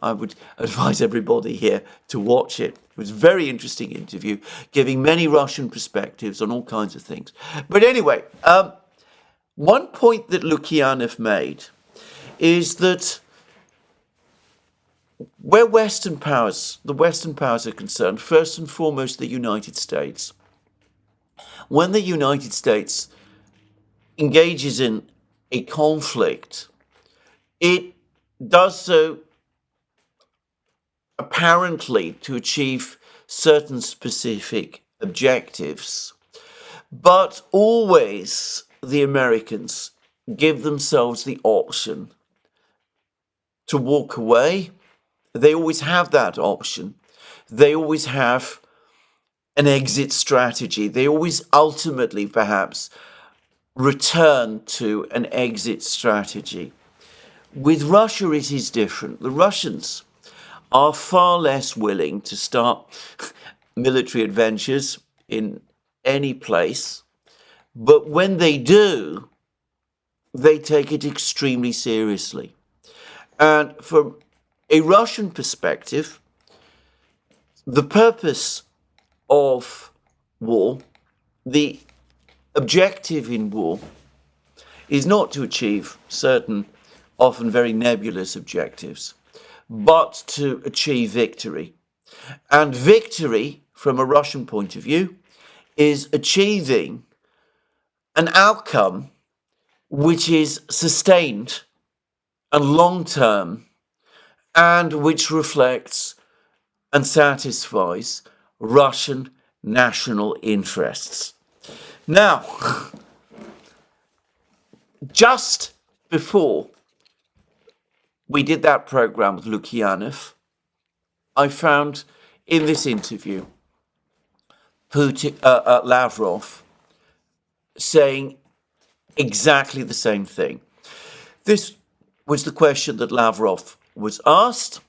I would advise everybody here to watch it. It was a very interesting interview, giving many Russian perspectives on all kinds of things. But anyway, one point that Lukyanov made is that where the Western powers are concerned, first and foremost the United States, when the United States engages in a conflict, it does so apparently to achieve certain specific objectives, but always the Americans give themselves the option to walk away. They always have that option. They always have an exit strategy. They always ultimately, perhaps, return to an exit strategy. With Russia, it is different. The Russians are far less willing to start military adventures in any place, but when they do, they take it extremely seriously. And from a Russian perspective, the purpose of war, the objective in war, is not to achieve certain, often very nebulous objectives, but to achieve victory. And victory, from a Russian point of view, is achieving an outcome which is sustained and long-term, and which reflects and satisfies Russian national interests. Now, just before we did that program with Lukyanov, I found in this interview Lavrov saying exactly the same thing. This was the question that Lavrov was asked.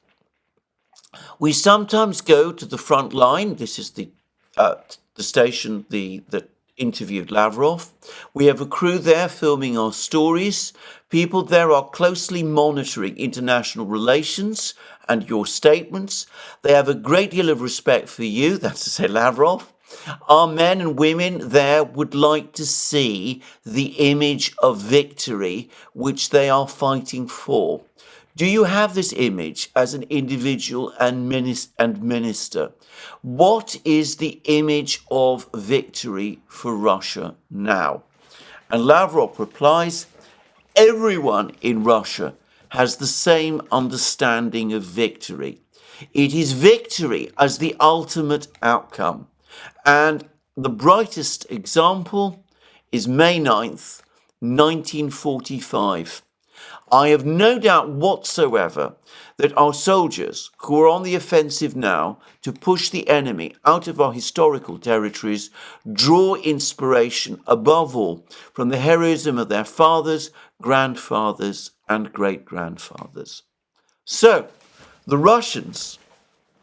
We sometimes go to the front line. This is the the station that interviewed Lavrov. We have a crew there filming our stories. People there are closely monitoring international relations and your statements. They have a great deal of respect for you, that's to say Lavrov. Our men and women there would like to see the image of victory which they are fighting for. Do you have this image as an individual and minister? What is the image of victory for Russia now? And Lavrov replies, everyone in Russia has the same understanding of victory. It is victory as the ultimate outcome. And the brightest example is May 9th, 1945. I have no doubt whatsoever that our soldiers, who are on the offensive now to push the enemy out of our historical territories, draw inspiration above all from the heroism of their fathers, grandfathers, and great-grandfathers. So, the Russians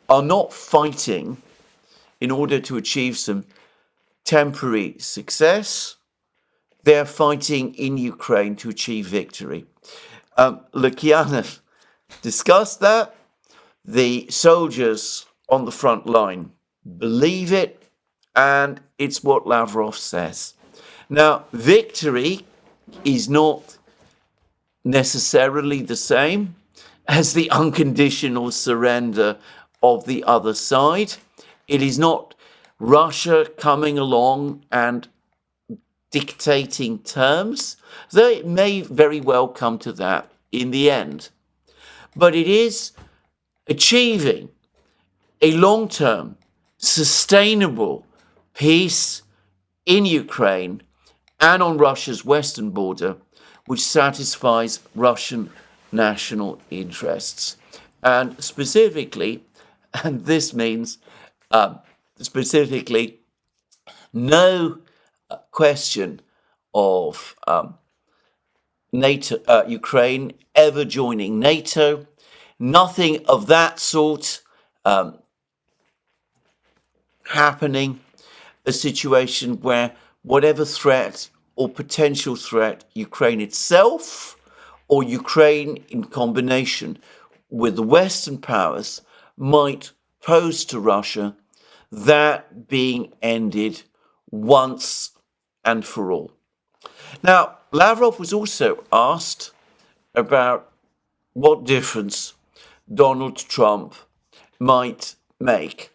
are not fighting in order to achieve some temporary success. They're fighting in Ukraine to achieve victory. Lukyanov discussed that. The soldiers on the front line believe it, and it's what Lavrov says. Now, victory is not necessarily the same as the unconditional surrender of the other side. It is not Russia coming along and dictating terms, though it may very well come to that in the end. But it is achieving a long-term, sustainable peace in Ukraine and on Russia's western border, which satisfies Russian national interests. And specifically, and this means specifically, no question of NATO, Ukraine ever joining NATO, nothing of that sort happening, a situation where whatever threat or potential threat Ukraine itself or Ukraine in combination with the Western powers might pose to Russia, that being ended once and for all. Now, Lavrov was also asked about what difference Donald Trump might make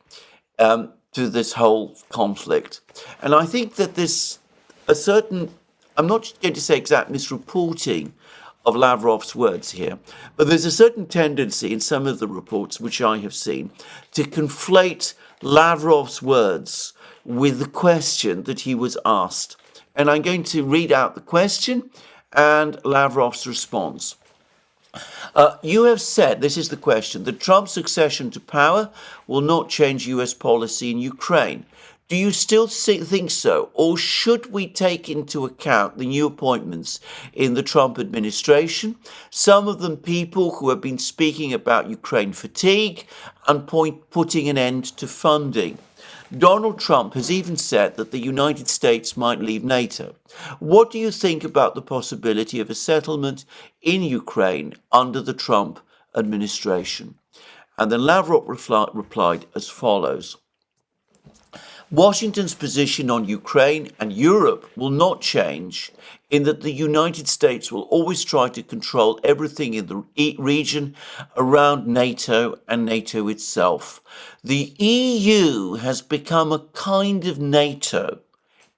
to this whole conflict. And I think that there's a certain, I'm not going to say exact misreporting of Lavrov's words here, but there's a certain tendency in some of the reports which I have seen to conflate Lavrov's words with the question that he was asked. And I'm going to read out the question and Lavrov's response. You have said, this is the question, that Trump's succession to power will not change US policy in Ukraine. Do you still think so? Or should we take into account the new appointments in the Trump administration, some of them people who have been speaking about Ukraine fatigue and putting an end to funding? Donald Trump has even said that the United States might leave NATO. What do you think about the possibility of a settlement in Ukraine under the Trump administration? And then Lavrov replied as follows. Washington's position on Ukraine and Europe will not change in that the United States will always try to control everything in the region around NATO and NATO itself. The EU has become a kind of NATO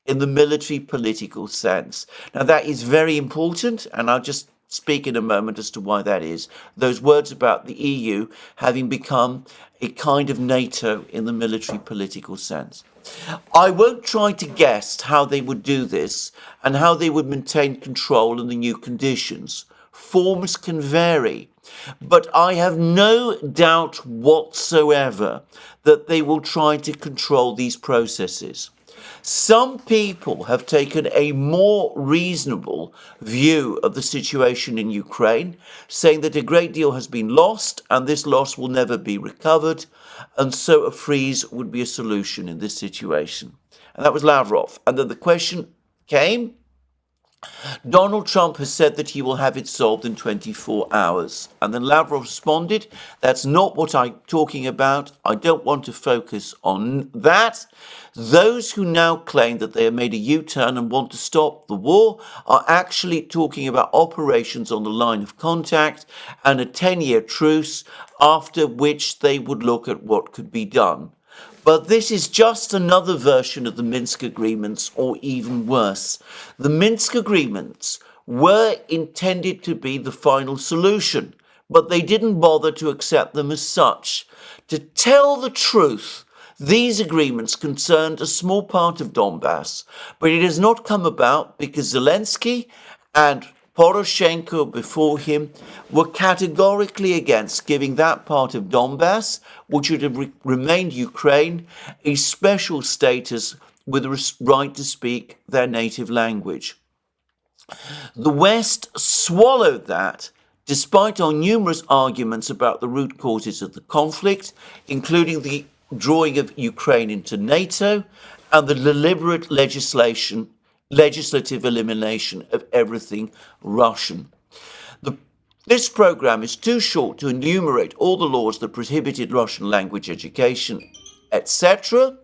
in the military political sense. Now that is very important, and I'll just speak in a moment as to why that is. Those words about the EU having become a kind of NATO in the military political sense. I won't try to guess how they would do this and how they would maintain control in the new conditions. Forms can vary, but I have no doubt whatsoever that they will try to control these processes. Some people have taken a more reasonable view of the situation in Ukraine, saying that a great deal has been lost and this loss will never be recovered, and so a freeze would be a solution in this situation. And that was Lavrov. And then the question came, Donald Trump has said that he will have it solved in 24 hours. And then Lavrov responded, that's not what I'm talking about. I don't want to focus on that. Those who now claim that they have made a U-turn and want to stop the war are actually talking about operations on the line of contact and a 10-year truce, after which they would look at what could be done. But this is just another version of the Minsk agreements, or even worse. The Minsk agreements were intended to be the final solution, but they didn't bother to accept them as such. To tell the truth, these agreements concerned a small part of Donbass, but it has not come about because Zelensky and Poroshenko before him were categorically against giving that part of Donbass, which would have remained Ukraine, a special status with a right to speak their native language. The West swallowed that, despite our numerous arguments about the root causes of the conflict, including the drawing of Ukraine into NATO and the deliberate legislative elimination of everything Russian. This program is too short to enumerate all the laws that prohibited Russian language education, etc.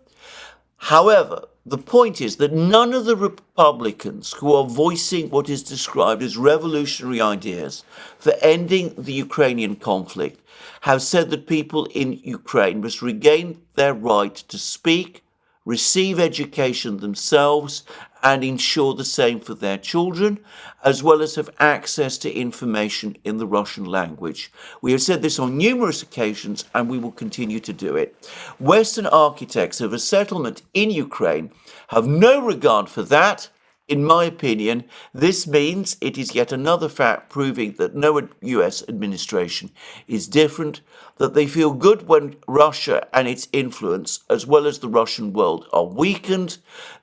However, the point is that none of the Republicans who are voicing what is described as revolutionary ideas for ending the Ukrainian conflict have said that people in Ukraine must regain their right to speak, receive education themselves, and ensure the same for their children, as well as have access to information in the Russian language. We have said this on numerous occasions, and we will continue to do it. Western architects of a settlement in Ukraine have no regard for that. In my opinion, this means it is yet another fact proving that no US administration is different, that they feel good when Russia and its influence, as well as the Russian world, are weakened,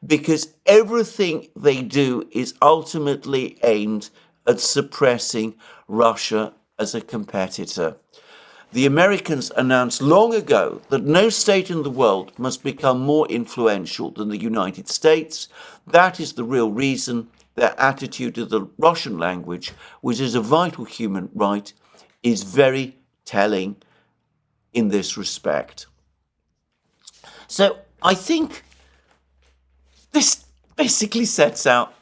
because everything they do is ultimately aimed at suppressing Russia as a competitor. The Americans announced long ago that no state in the world must become more influential than the United States. That is the real reason their attitude to the Russian language, which is a vital human right, is very telling in this respect. So I think this basically sets out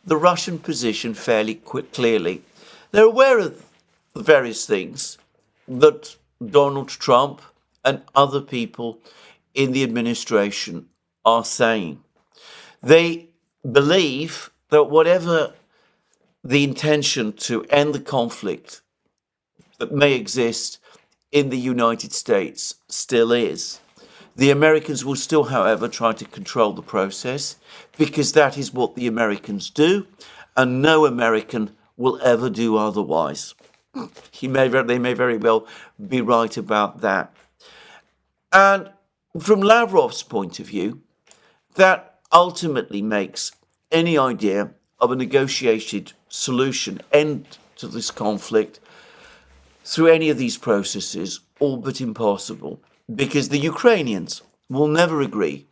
the Russian position fairly clearly. They're aware of the various things that Donald Trump and other people in the administration are saying. They believe that whatever the intention to end the conflict that may exist in the United States still is, the Americans will still, however, try to control the process, because that is what the Americans do, and no American will ever do otherwise. They may very well be right about that. And from Lavrov's point of view, that ultimately makes any idea of a negotiated solution, end to this conflict, through any of these processes, all but impossible, because the Ukrainians will never agree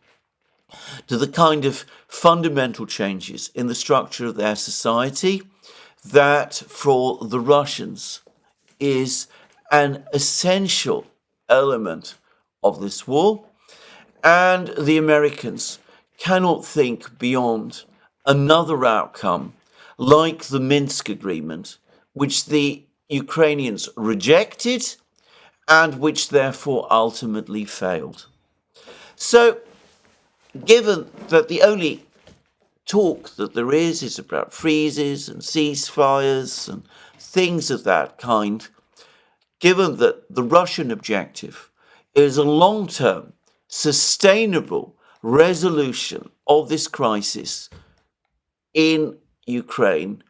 to the kind of fundamental changes in the structure of their society that for the Russians is an essential element of this war, and the Americans cannot think beyond another outcome like the Minsk agreement, which the Ukrainians rejected and which therefore ultimately failed. So, given that the only talk that there is about freezes and ceasefires and things of that kind, given that the Russian objective is a long-term, sustainable resolution of this crisis in Ukraine,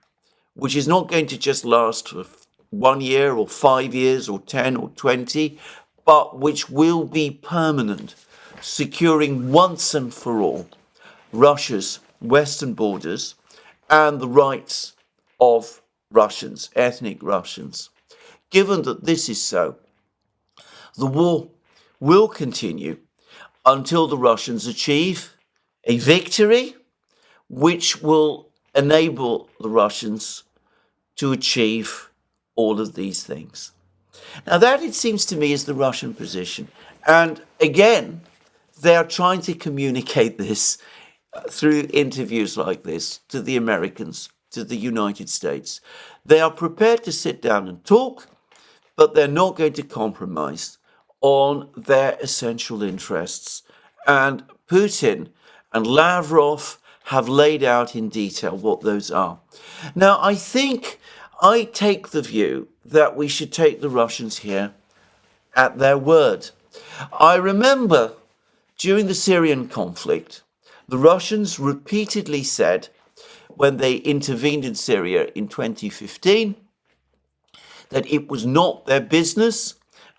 which is not going to just last for 1 year or 5 years or 10 or 20, but which will be permanent, securing once and for all Russia's western borders and the rights of Russians, ethnic Russians. Given that this is so, the war will continue until the Russians achieve a victory which will enable the Russians to achieve all of these things. Now that, it seems to me, is the Russian position. And again, they are trying to communicate this through interviews like this to the Americans, to the United States. They are prepared to sit down and talk, but they're not going to compromise on their essential interests. And Putin and Lavrov have laid out in detail what those are. Now, I take the view that we should take the Russians here at their word. I remember during the Syrian conflict, the Russians repeatedly said, when they intervened in Syria in 2015, that it was not their business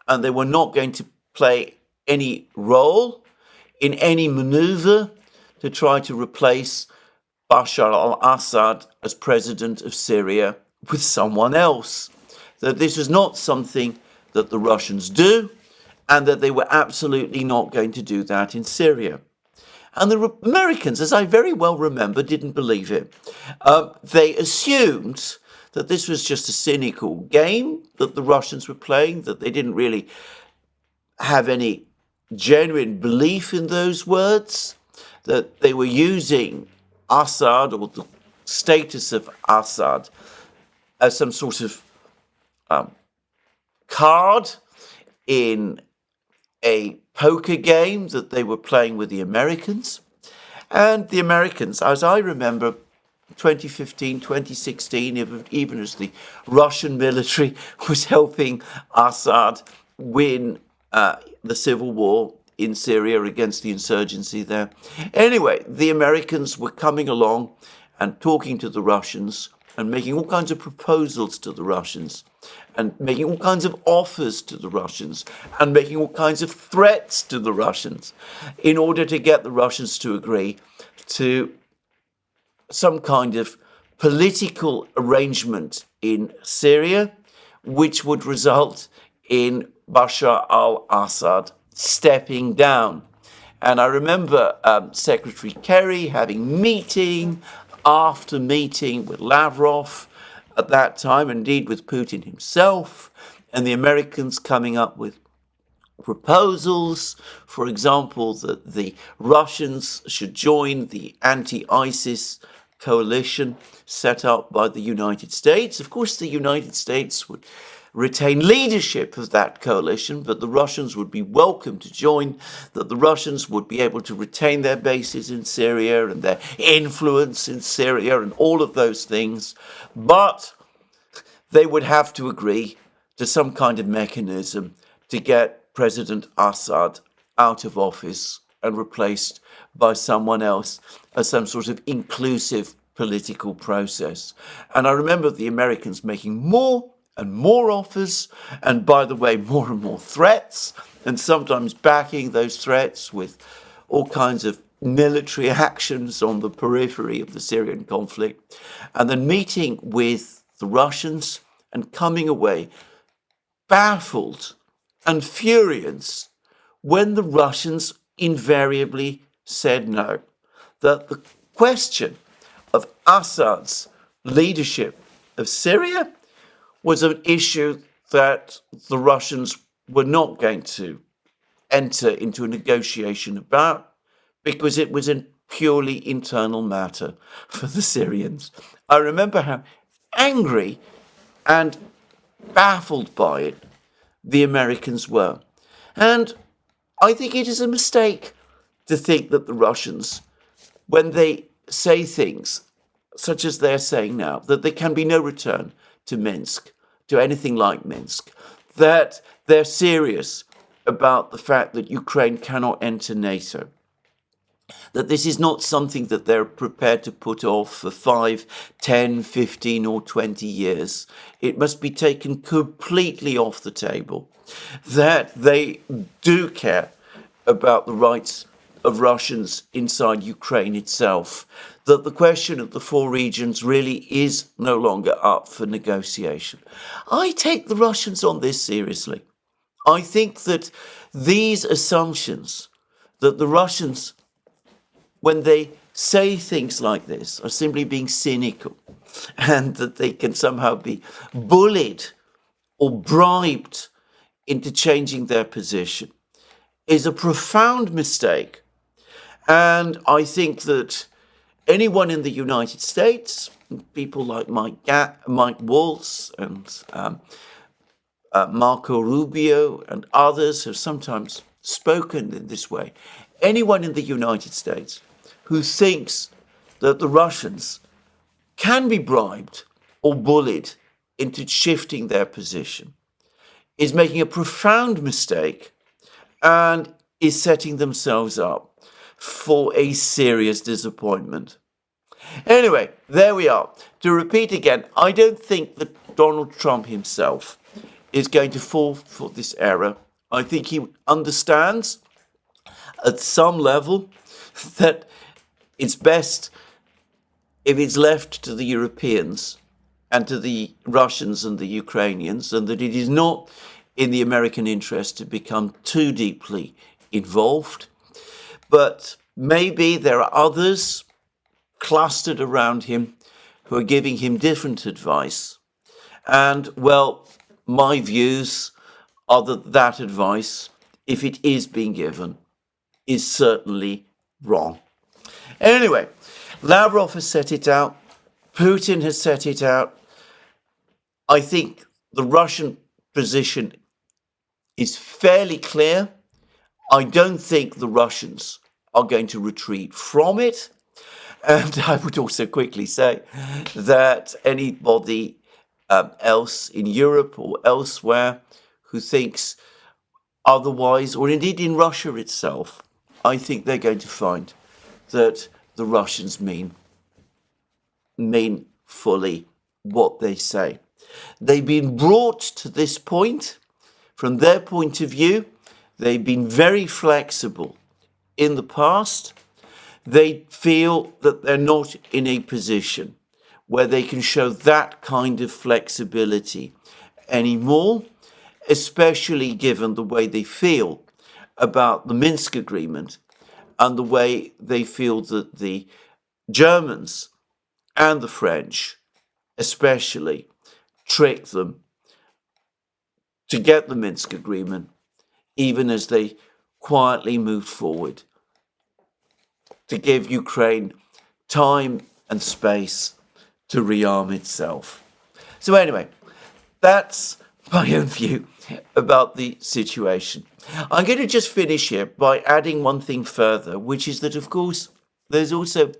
and they were not going to play any role in any maneuver to try to replace Bashar al-Assad as president of Syria with someone else. That this was not something that the Russians do, and that they were absolutely not going to do that in Syria. And the Americans, as I very well remember, didn't believe it. They assumed that this was just a cynical game that the Russians were playing, that they didn't really have any genuine belief in those words, that they were using Assad, or the status of Assad, as some sort of card in a poker game that they were playing with the Americans. And the Americans, as I remember, 2015, 2016, even as the Russian military was helping Assad win the civil war in Syria against the insurgency there. Anyway, the Americans were coming along and talking to the Russians and making all kinds of proposals to the Russians and making all kinds of offers to the Russians and making all kinds of threats to the Russians in order to get the Russians to agree to some kind of political arrangement in Syria, which would result in Bashar al-Assad stepping down. And I remember Secretary Kerry having meeting after meeting with Lavrov at that time, indeed with Putin himself, and the Americans coming up with proposals, for example, that the Russians should join the anti-ISIS coalition set up by the United States. Of course, the United States would retain leadership of that coalition, but the Russians would be welcome to join, that the Russians would be able to retain their bases in Syria and their influence in Syria and all of those things, but they would have to agree to some kind of mechanism to get President Assad out of office and replaced by someone else as some sort of inclusive political process. And I remember the Americans making more and more offers, and by the way, more and more threats, and sometimes backing those threats with all kinds of military actions on the periphery of the Syrian conflict, and then meeting with the Russians and coming away baffled and furious when the Russians invariably said no. That the question of Assad's leadership of Syria was an issue that the Russians were not going to enter into a negotiation about, because it was a purely internal matter for the Syrians. I remember how angry and baffled by it the Americans were. And I think it is a mistake to think that the Russians, when they say things such as they're saying now, that there can be no return to Minsk, to anything like Minsk, that they're serious about the fact that Ukraine cannot enter NATO, that this is not something that they're prepared to put off for 5, 10, 15 or 20 years. It must be taken completely off the table, that they do care about the rights of Russians inside Ukraine itself, that the question of the four regions really is no longer up for negotiation. I take the Russians on this seriously. I think that these assumptions that the Russians, when they say things like this, are simply being cynical, and that they can somehow be bullied or bribed into changing their position, is a profound mistake. And I think that anyone in the United States, people like Mike Waltz and Marco Rubio and others have sometimes spoken in this way. Anyone in the United States who thinks that the Russians can be bribed or bullied into shifting their position is making a profound mistake and is setting themselves up for a serious disappointment. Anyway, there we are. To repeat again, I don't think that Donald Trump himself is going to fall for this error. I think he understands at some level that it's best if it's left to the Europeans and to the Russians and the Ukrainians, and that it is not in the American interest to become too deeply involved. But maybe there are others clustered around him who are giving him different advice. And, well, my views are that that advice, if it is being given, is certainly wrong. Anyway, Lavrov has set it out. Putin has set it out. I think the Russian position is fairly clear. I don't think the Russians are going to retreat from it. And I would also quickly say that anybody else in Europe or elsewhere who thinks otherwise, or indeed in Russia itself, I think they're going to find that the Russians mean fully what they say. They've been brought to this point. From their point of view, they've been very flexible in the past. They feel that they're not in a position where they can show that kind of flexibility anymore, especially given the way they feel about the Minsk agreement and the way they feel that the Germans and the French especially tricked them to get the Minsk agreement, even as they quietly moved forward to give Ukraine time and space to rearm itself. So anyway, that's my own view about the situation. I'm going to just finish here by adding one thing further, which is that, of course, there's also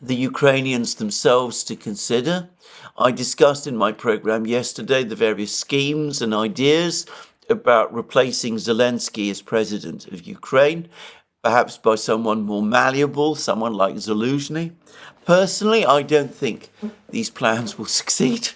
the Ukrainians themselves to consider. I discussed in my program yesterday the various schemes and ideas about replacing Zelensky as president of Ukraine, perhaps by someone more malleable, someone like Zelensky. Personally, I don't think these plans will succeed.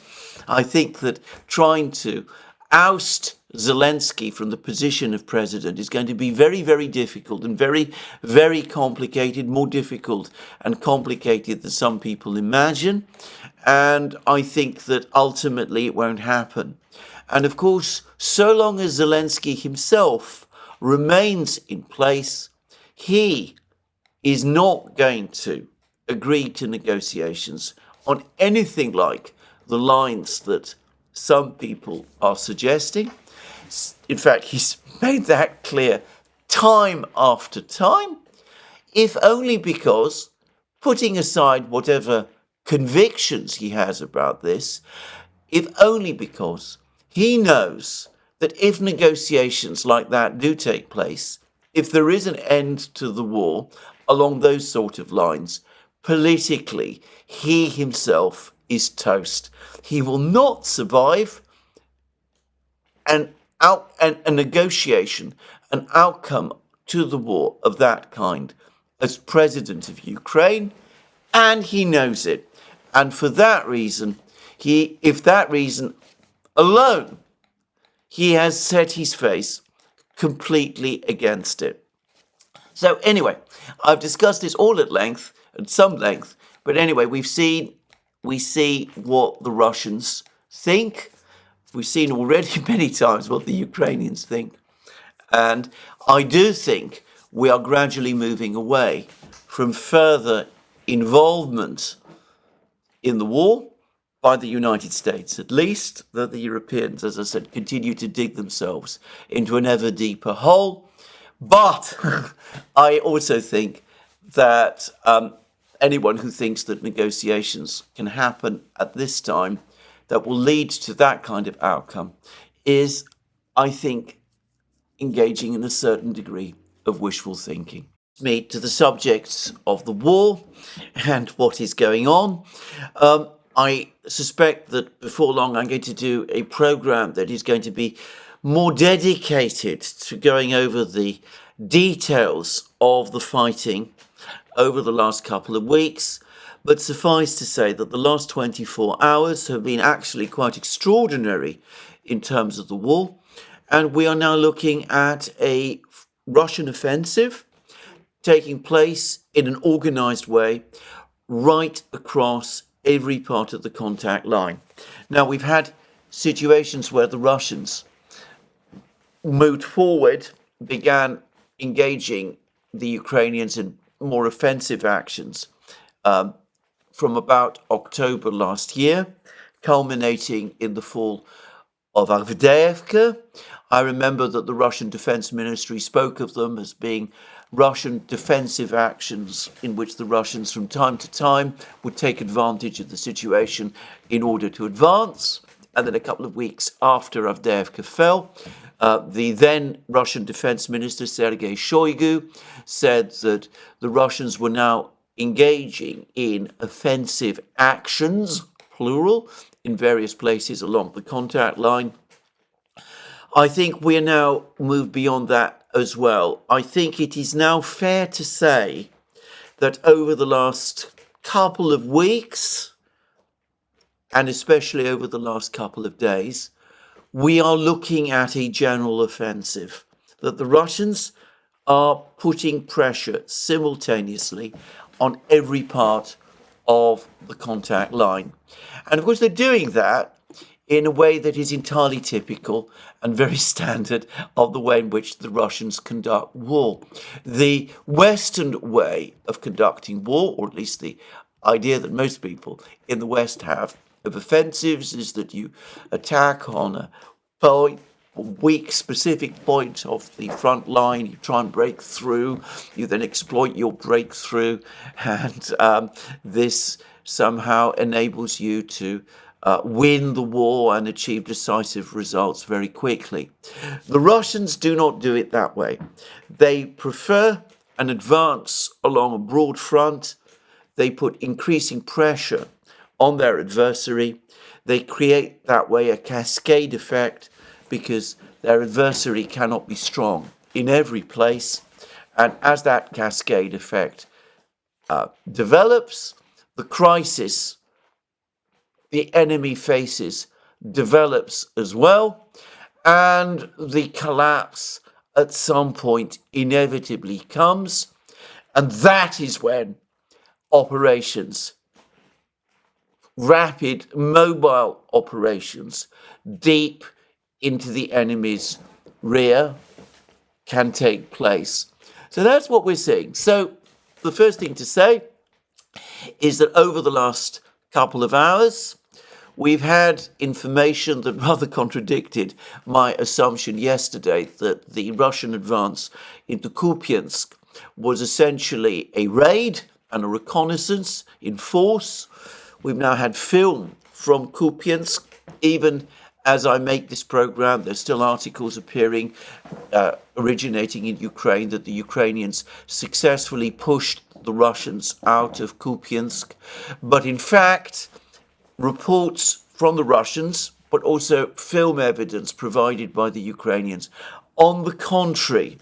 I think that trying to oust Zelensky from the position of president is going to be very, very difficult and very, very complicated, more difficult and complicated than some people imagine. And I think that ultimately it won't happen. And of course, so long as Zelensky himself remains in place, he is not going to agree to negotiations on anything like the lines that some people are suggesting. In fact, he's made that clear time after time, if only because, putting aside whatever convictions he has about this, if only because he knows that if negotiations like that do take place, if there is an end to the war along those sort of lines, politically, he himself is toast. He will not survive a negotiation, an outcome to the war of that kind as president of Ukraine, and he knows it. And for that reason, if that reason alone, he has set his face completely against it. So anyway, I've discussed this all at length, at some length, but anyway, we see what the Russians think. We've seen already many times what the Ukrainians think. And I do think we are gradually moving away from further involvement in the war by the United States, at least, that the Europeans, as I said, continue to dig themselves into an ever deeper hole. But I also think that anyone who thinks that negotiations can happen at this time that will lead to that kind of outcome is, I think, engaging in a certain degree of wishful thinking. Me to the subjects of the war and what is going on. I suspect that before long I'm going to do a program that is going to be more dedicated to going over the details of the fighting over the last couple of weeks. But suffice to say that the last 24 hours have been actually quite extraordinary in terms of the war. And we are now looking at a Russian offensive taking place in an organized way right across every part of the contact line. Now, we've had situations where the Russians moved forward, began engaging the Ukrainians in more offensive actions from about October last year, culminating in the fall of Avdiivka. I remember that the Russian Defense Ministry spoke of them as being Russian defensive actions in which the Russians from time to time would take advantage of the situation in order to advance. And then a couple of weeks after Avdiivka fell, the then Russian Defense Minister Sergei Shoigu said that the Russians were now engaging in offensive actions, plural, in various places along the contact line. I think we are now moved beyond that as well. I think it is now fair to say that over the last couple of weeks, and especially over the last couple of days, we are looking at a general offensive, that the Russians are putting pressure simultaneously on every part of the contact line. And of course, they're doing that in a way that is entirely typical and very standard of the way in which the Russians conduct war. The Western way of conducting war, or at least the idea that most people in the West have of offensives, is that you attack on a point, a weak specific point of the front line, you try and break through, you then exploit your breakthrough, and this somehow enables you to win the war and achieve decisive results very quickly. The Russians do not do it that way. They prefer an advance along a broad front. They put increasing pressure on their adversary. They create that way a cascade effect because their adversary cannot be strong in every place. And as that cascade effect develops, the crisis the enemy faces develops as well, and the collapse at some point inevitably comes, and that is when operations, rapid mobile operations deep into the enemy's rear can take place. So that's what we're seeing. So the first thing to say is that over the last couple of hours, we've had information that rather contradicted my assumption yesterday that the Russian advance into Kupiansk was essentially a raid and a reconnaissance in force. We've now had film from Kupiansk. Even as I make this program, there's still articles appearing originating in Ukraine that the Ukrainians successfully pushed the Russians out of Kupiansk. But in fact, reports from the Russians, but also film evidence provided by the Ukrainians, on the contrary,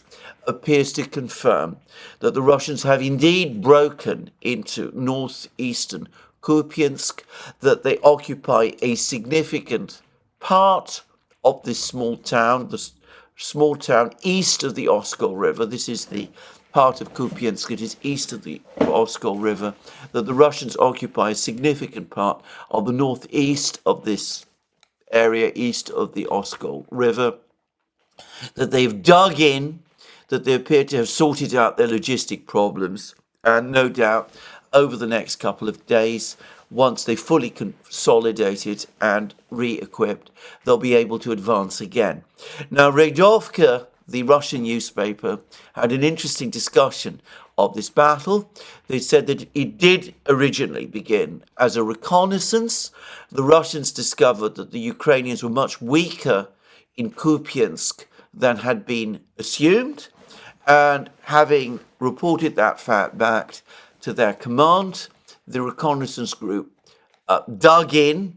appears to confirm that the Russians have indeed broken into northeastern Kupiansk, that they occupy a significant part of this small town, the small town east of the Oskol River. This is the part of Kupiansk, it is east of the Oskol River, that the Russians occupy a significant part of the northeast of this area, east of the Oskol River, that they've dug in, that they appear to have sorted out their logistic problems, and no doubt over the next couple of days, once they fully consolidated and re-equipped, they'll be able to advance again. Now, Redovka, the Russian newspaper, had an interesting discussion of this battle. They said that it did originally begin as a reconnaissance. The Russians discovered that the Ukrainians were much weaker in Kupiansk than had been assumed, and having reported that fact back to their command, the reconnaissance group dug in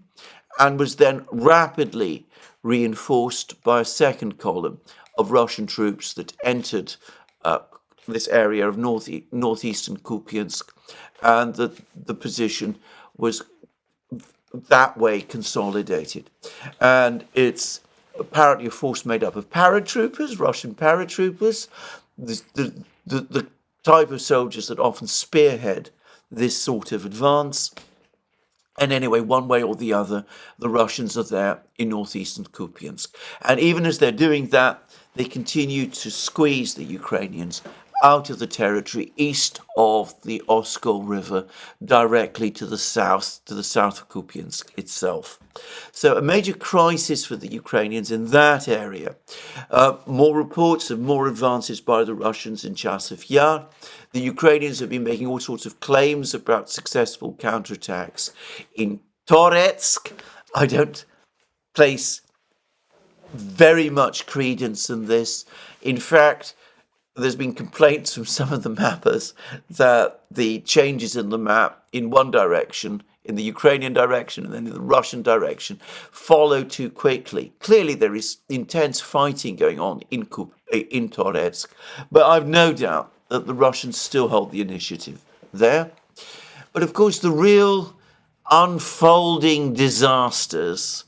and was then rapidly reinforced by a second column of Russian troops that entered this area of northeastern Kupiansk, and the position was that way consolidated. And it's apparently a force made up of paratroopers, Russian paratroopers, the type of soldiers that often spearhead this sort of advance. And anyway, one way or the other, the Russians are there in northeastern Kupiansk. And even as they're doing that, they continue to squeeze the Ukrainians out of the territory east of the Oskol River, directly to the south of Kupiansk itself. So a major crisis for the Ukrainians in that area. More reports of more advances by the Russians in Chasiv Yar. The Ukrainians have been making all sorts of claims about successful counterattacks in Toretsk. I don't place very much credence in this. In fact, there's been complaints from some of the mappers that the changes in the map in one direction, in the Ukrainian direction and then in the Russian direction, follow too quickly. Clearly there is intense fighting going on in Toretsk, but I've no doubt that the Russians still hold the initiative there. But of course the real unfolding disasters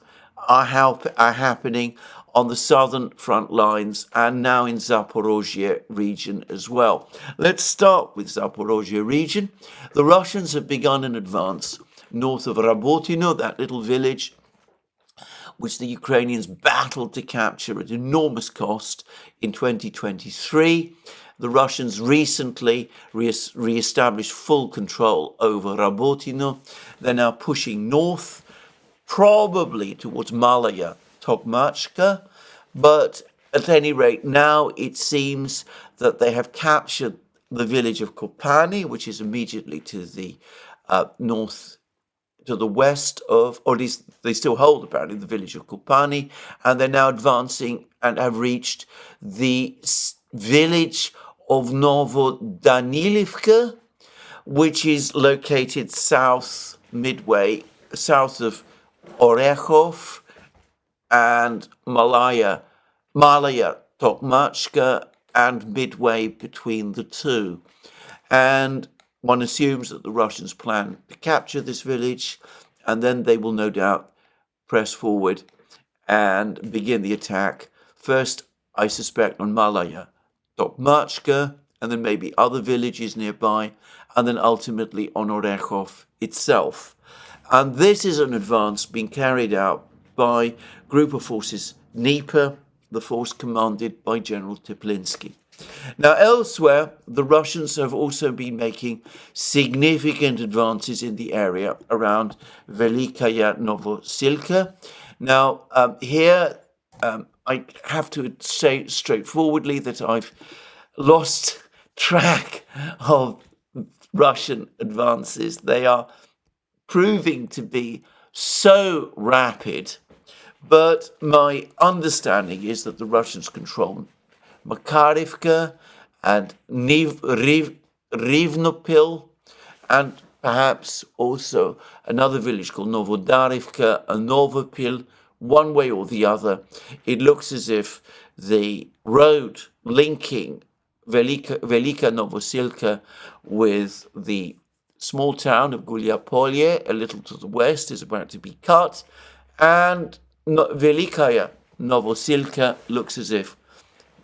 are happening on the southern front lines and now in Zaporozhye region as well. Let's start with Zaporozhye region. The Russians have begun an advance north of Rabotino, that little village which the Ukrainians battled to capture at enormous cost in 2023. The Russians recently re-established full control over Rabotino. They're now pushing north, probably towards Malaya, Tokmachka, but at any rate, now it seems that they have captured the village of Kopani, which is immediately to the north, to the west of, or at least they still hold apparently the village of Kopani, and they're now advancing and have reached the village of Novodanilivka, which is located midway south of Orekhov and Malaya Tokmachka, and midway between the two. And one assumes that the Russians plan to capture this village, and then they will no doubt press forward and begin the attack. First, I suspect, on Malaya Tokmachka, and then maybe other villages nearby, and then ultimately on Orekhov itself. And this is an advance being carried out by group of forces Dnieper, the force commanded by General Teplinsky. Now, elsewhere, the Russians have also been making significant advances in the area around Velikaya Novosilka. Now, here, I have to say straightforwardly that I've lost track of Russian advances. They are proving to be so rapid, but my understanding is that the Russians control Makarivka and Rivnopil, and perhaps also another village called Novodarivka and Novopil. One way or the other, it looks as if the road linking Velika Novosilka with the small town of Gulyapolye, a little to the west, is about to be cut, and Velikaya Novosilka looks as if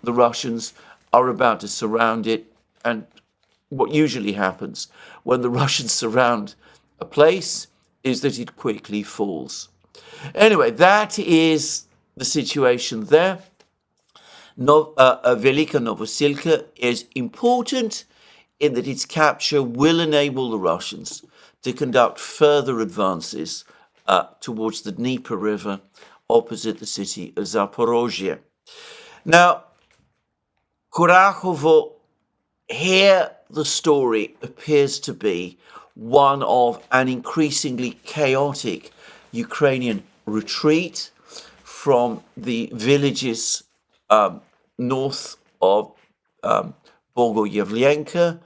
the Russians are about to surround it And what usually happens when the Russians surround a place is that it quickly falls. Anyway, that is the situation there. Velika Novosilka is important in that its capture will enable the Russians to conduct further advances towards the Dnieper River opposite the city of Zaporozhye. Now, Kurachovo, here the story appears to be one of an increasingly chaotic Ukrainian retreat from the villages north of Bogoyevlenka,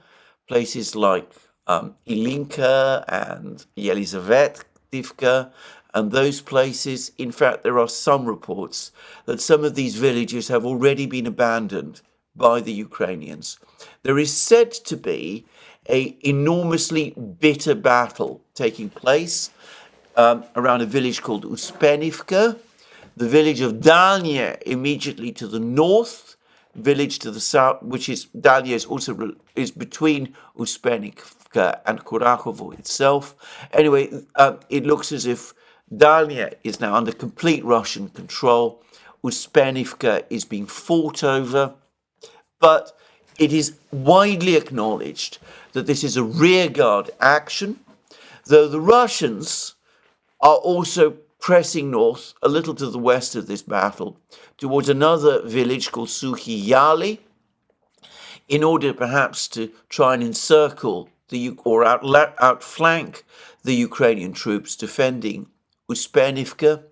places like Ilinka and Yelizavetivka, and those places. In fact, there are some reports that some of these villages have already been abandoned by the Ukrainians. There is said to be an enormously bitter battle taking place around a village called Uspenivka, the village of Dalnie immediately to the north, village to the south, which is Dalnie is between Uspenivka and Kurachovo itself. Anyway, it looks as if Dalnie is now under complete Russian control. Uspenivka is being fought over, but it is widely acknowledged that this is a rearguard action, though the Russians are also pressing north a little to the west of this battle towards another village called Suhi Yali in order perhaps to try and encircle or outflank the Ukrainian troops defending Uspenivka,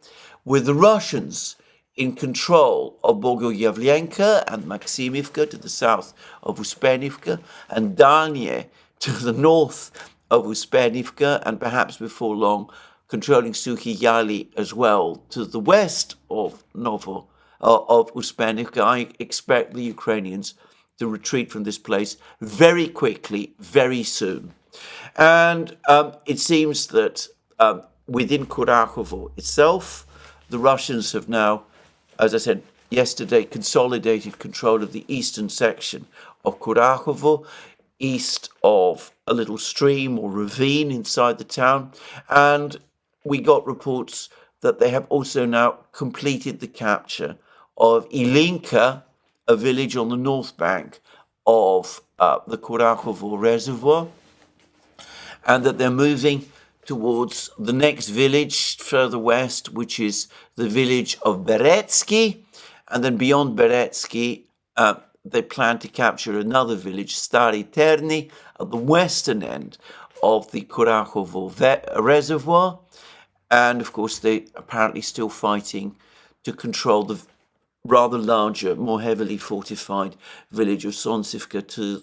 with the Russians in control of Bogoyevlenka and Maximivka to the south of Uspenivka, and Dalnie to the north of Uspenivka, and perhaps before long controlling Suhi Yali as well to the west of Uspenivka. I expect the Ukrainians to retreat from this place very quickly, very soon. And it seems that within Kurachovo itself, the Russians have now, as I said yesterday, consolidated control of the eastern section of Kurachovo, east of a little stream or ravine inside the town. And we got reports that they have also now completed the capture of Ilinka, a village on the north bank of the Kurachovo Reservoir, and that they're moving towards the next village further west, which is the village of Beretsky. And then beyond Beretsky, they plan to capture another village, Stary Terny, at the western end of the Kurachovo Reservoir. And of course, they apparently still fighting to control the rather larger, more heavily fortified village of Sonsivka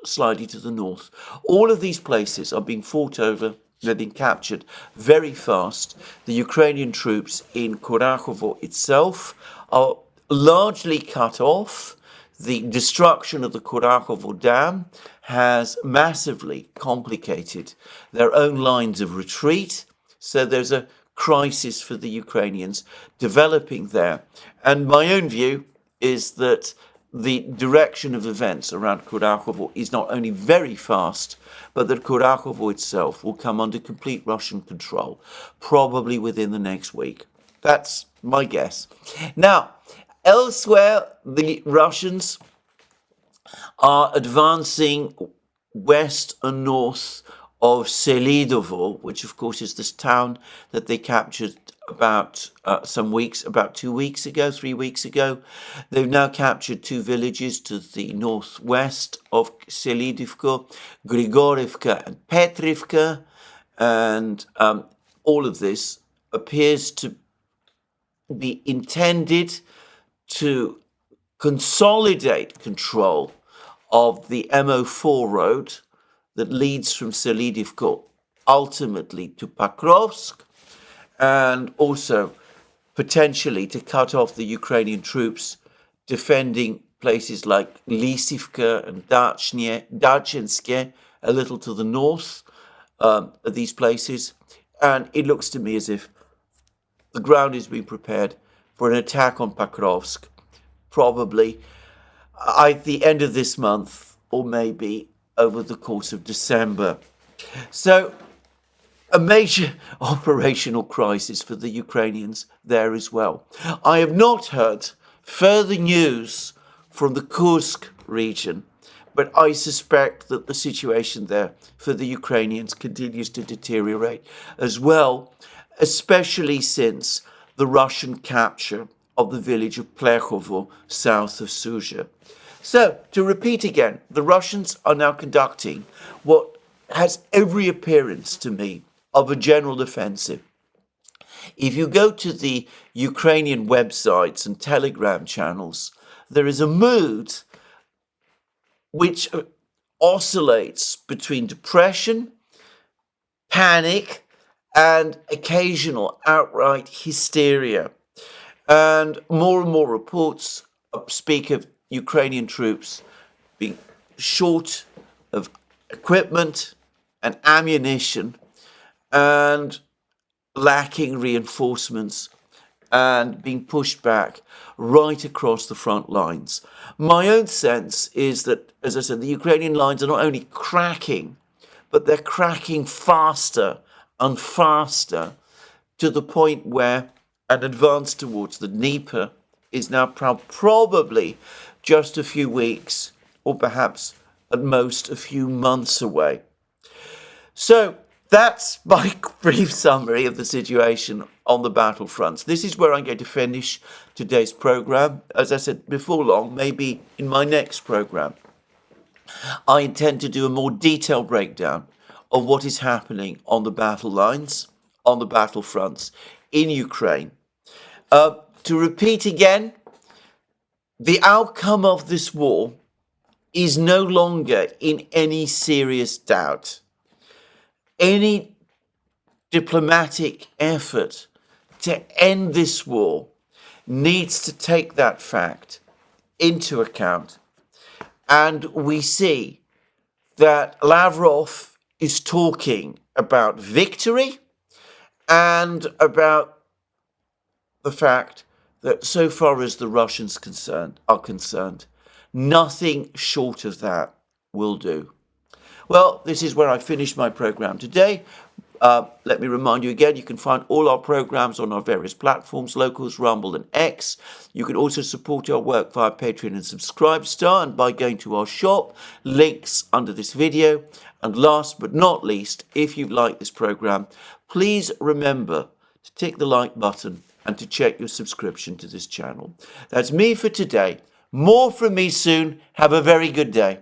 slightly to the north. All of these places are being fought over. They're being captured very fast. The Ukrainian troops in Kurachovo itself are largely cut off. The destruction of the Kurachovo Dam has massively complicated their own lines of retreat. So there's a crisis for the Ukrainians developing there. And my own view is that the direction of events around Kurachovo is not only very fast, but that Kurachovo itself will come under complete Russian control, probably within the next week. That's my guess. Now, elsewhere, the Russians are advancing west and north of Selidovo, which of course is this town that they captured about 3 weeks ago. They've now captured 2 villages to the northwest of Selidivko, Grigorivka and Petrivka, and all of this appears to be intended to consolidate control of the MO4 road that leads from Selidivko ultimately to Pakrovsk, and also potentially to cut off the Ukrainian troops defending places like Lysivka and Dachenske, a little to the north of these places. And it looks to me as if the ground is being prepared for an attack on Pakrovsk, probably at the end of this month or maybe over the course of December. So a major operational crisis for the Ukrainians there as well. I have not heard further news from the Kursk region, but I suspect that the situation there for the Ukrainians continues to deteriorate as well, especially since the Russian capture of the village of Plekhovo, south of Sudzha. So, to repeat again, the Russians are now conducting what has every appearance to me of a general offensive. If you go to the Ukrainian websites and Telegram channels, there is a mood which oscillates between depression, panic, and occasional outright hysteria. And more reports speak of Ukrainian troops being short of equipment and ammunition and lacking reinforcements and being pushed back right across the front lines. My own sense is that, as I said, the Ukrainian lines are not only cracking, but they're cracking faster and faster to the point where an advance towards the Dnieper is now probably just a few weeks or perhaps at most a few months away. So that's my brief summary of the situation on the battlefronts. This is where I'm going to finish today's program. As I said, before long, maybe in my next program, I intend to do a more detailed breakdown of what is happening on the battle lines, on the battlefronts in Ukraine. To repeat again, the outcome of this war is no longer in any serious doubt. Any diplomatic effort to end this war needs to take that fact into account. And we see that Lavrov is talking about victory and about the fact that so far as the Russians are concerned, nothing short of that will do. Well, this is where I finish my program today. Let me remind you again, you can find all our programs on our various platforms, Locals, Rumble and X. You can also support our work via Patreon and Subscribestar and by going to our shop, links under this video. And last but not least, if you've liked this program, please remember to tick the like button and to check your subscription to this channel. That's me for today. More from me soon. Have a very good day.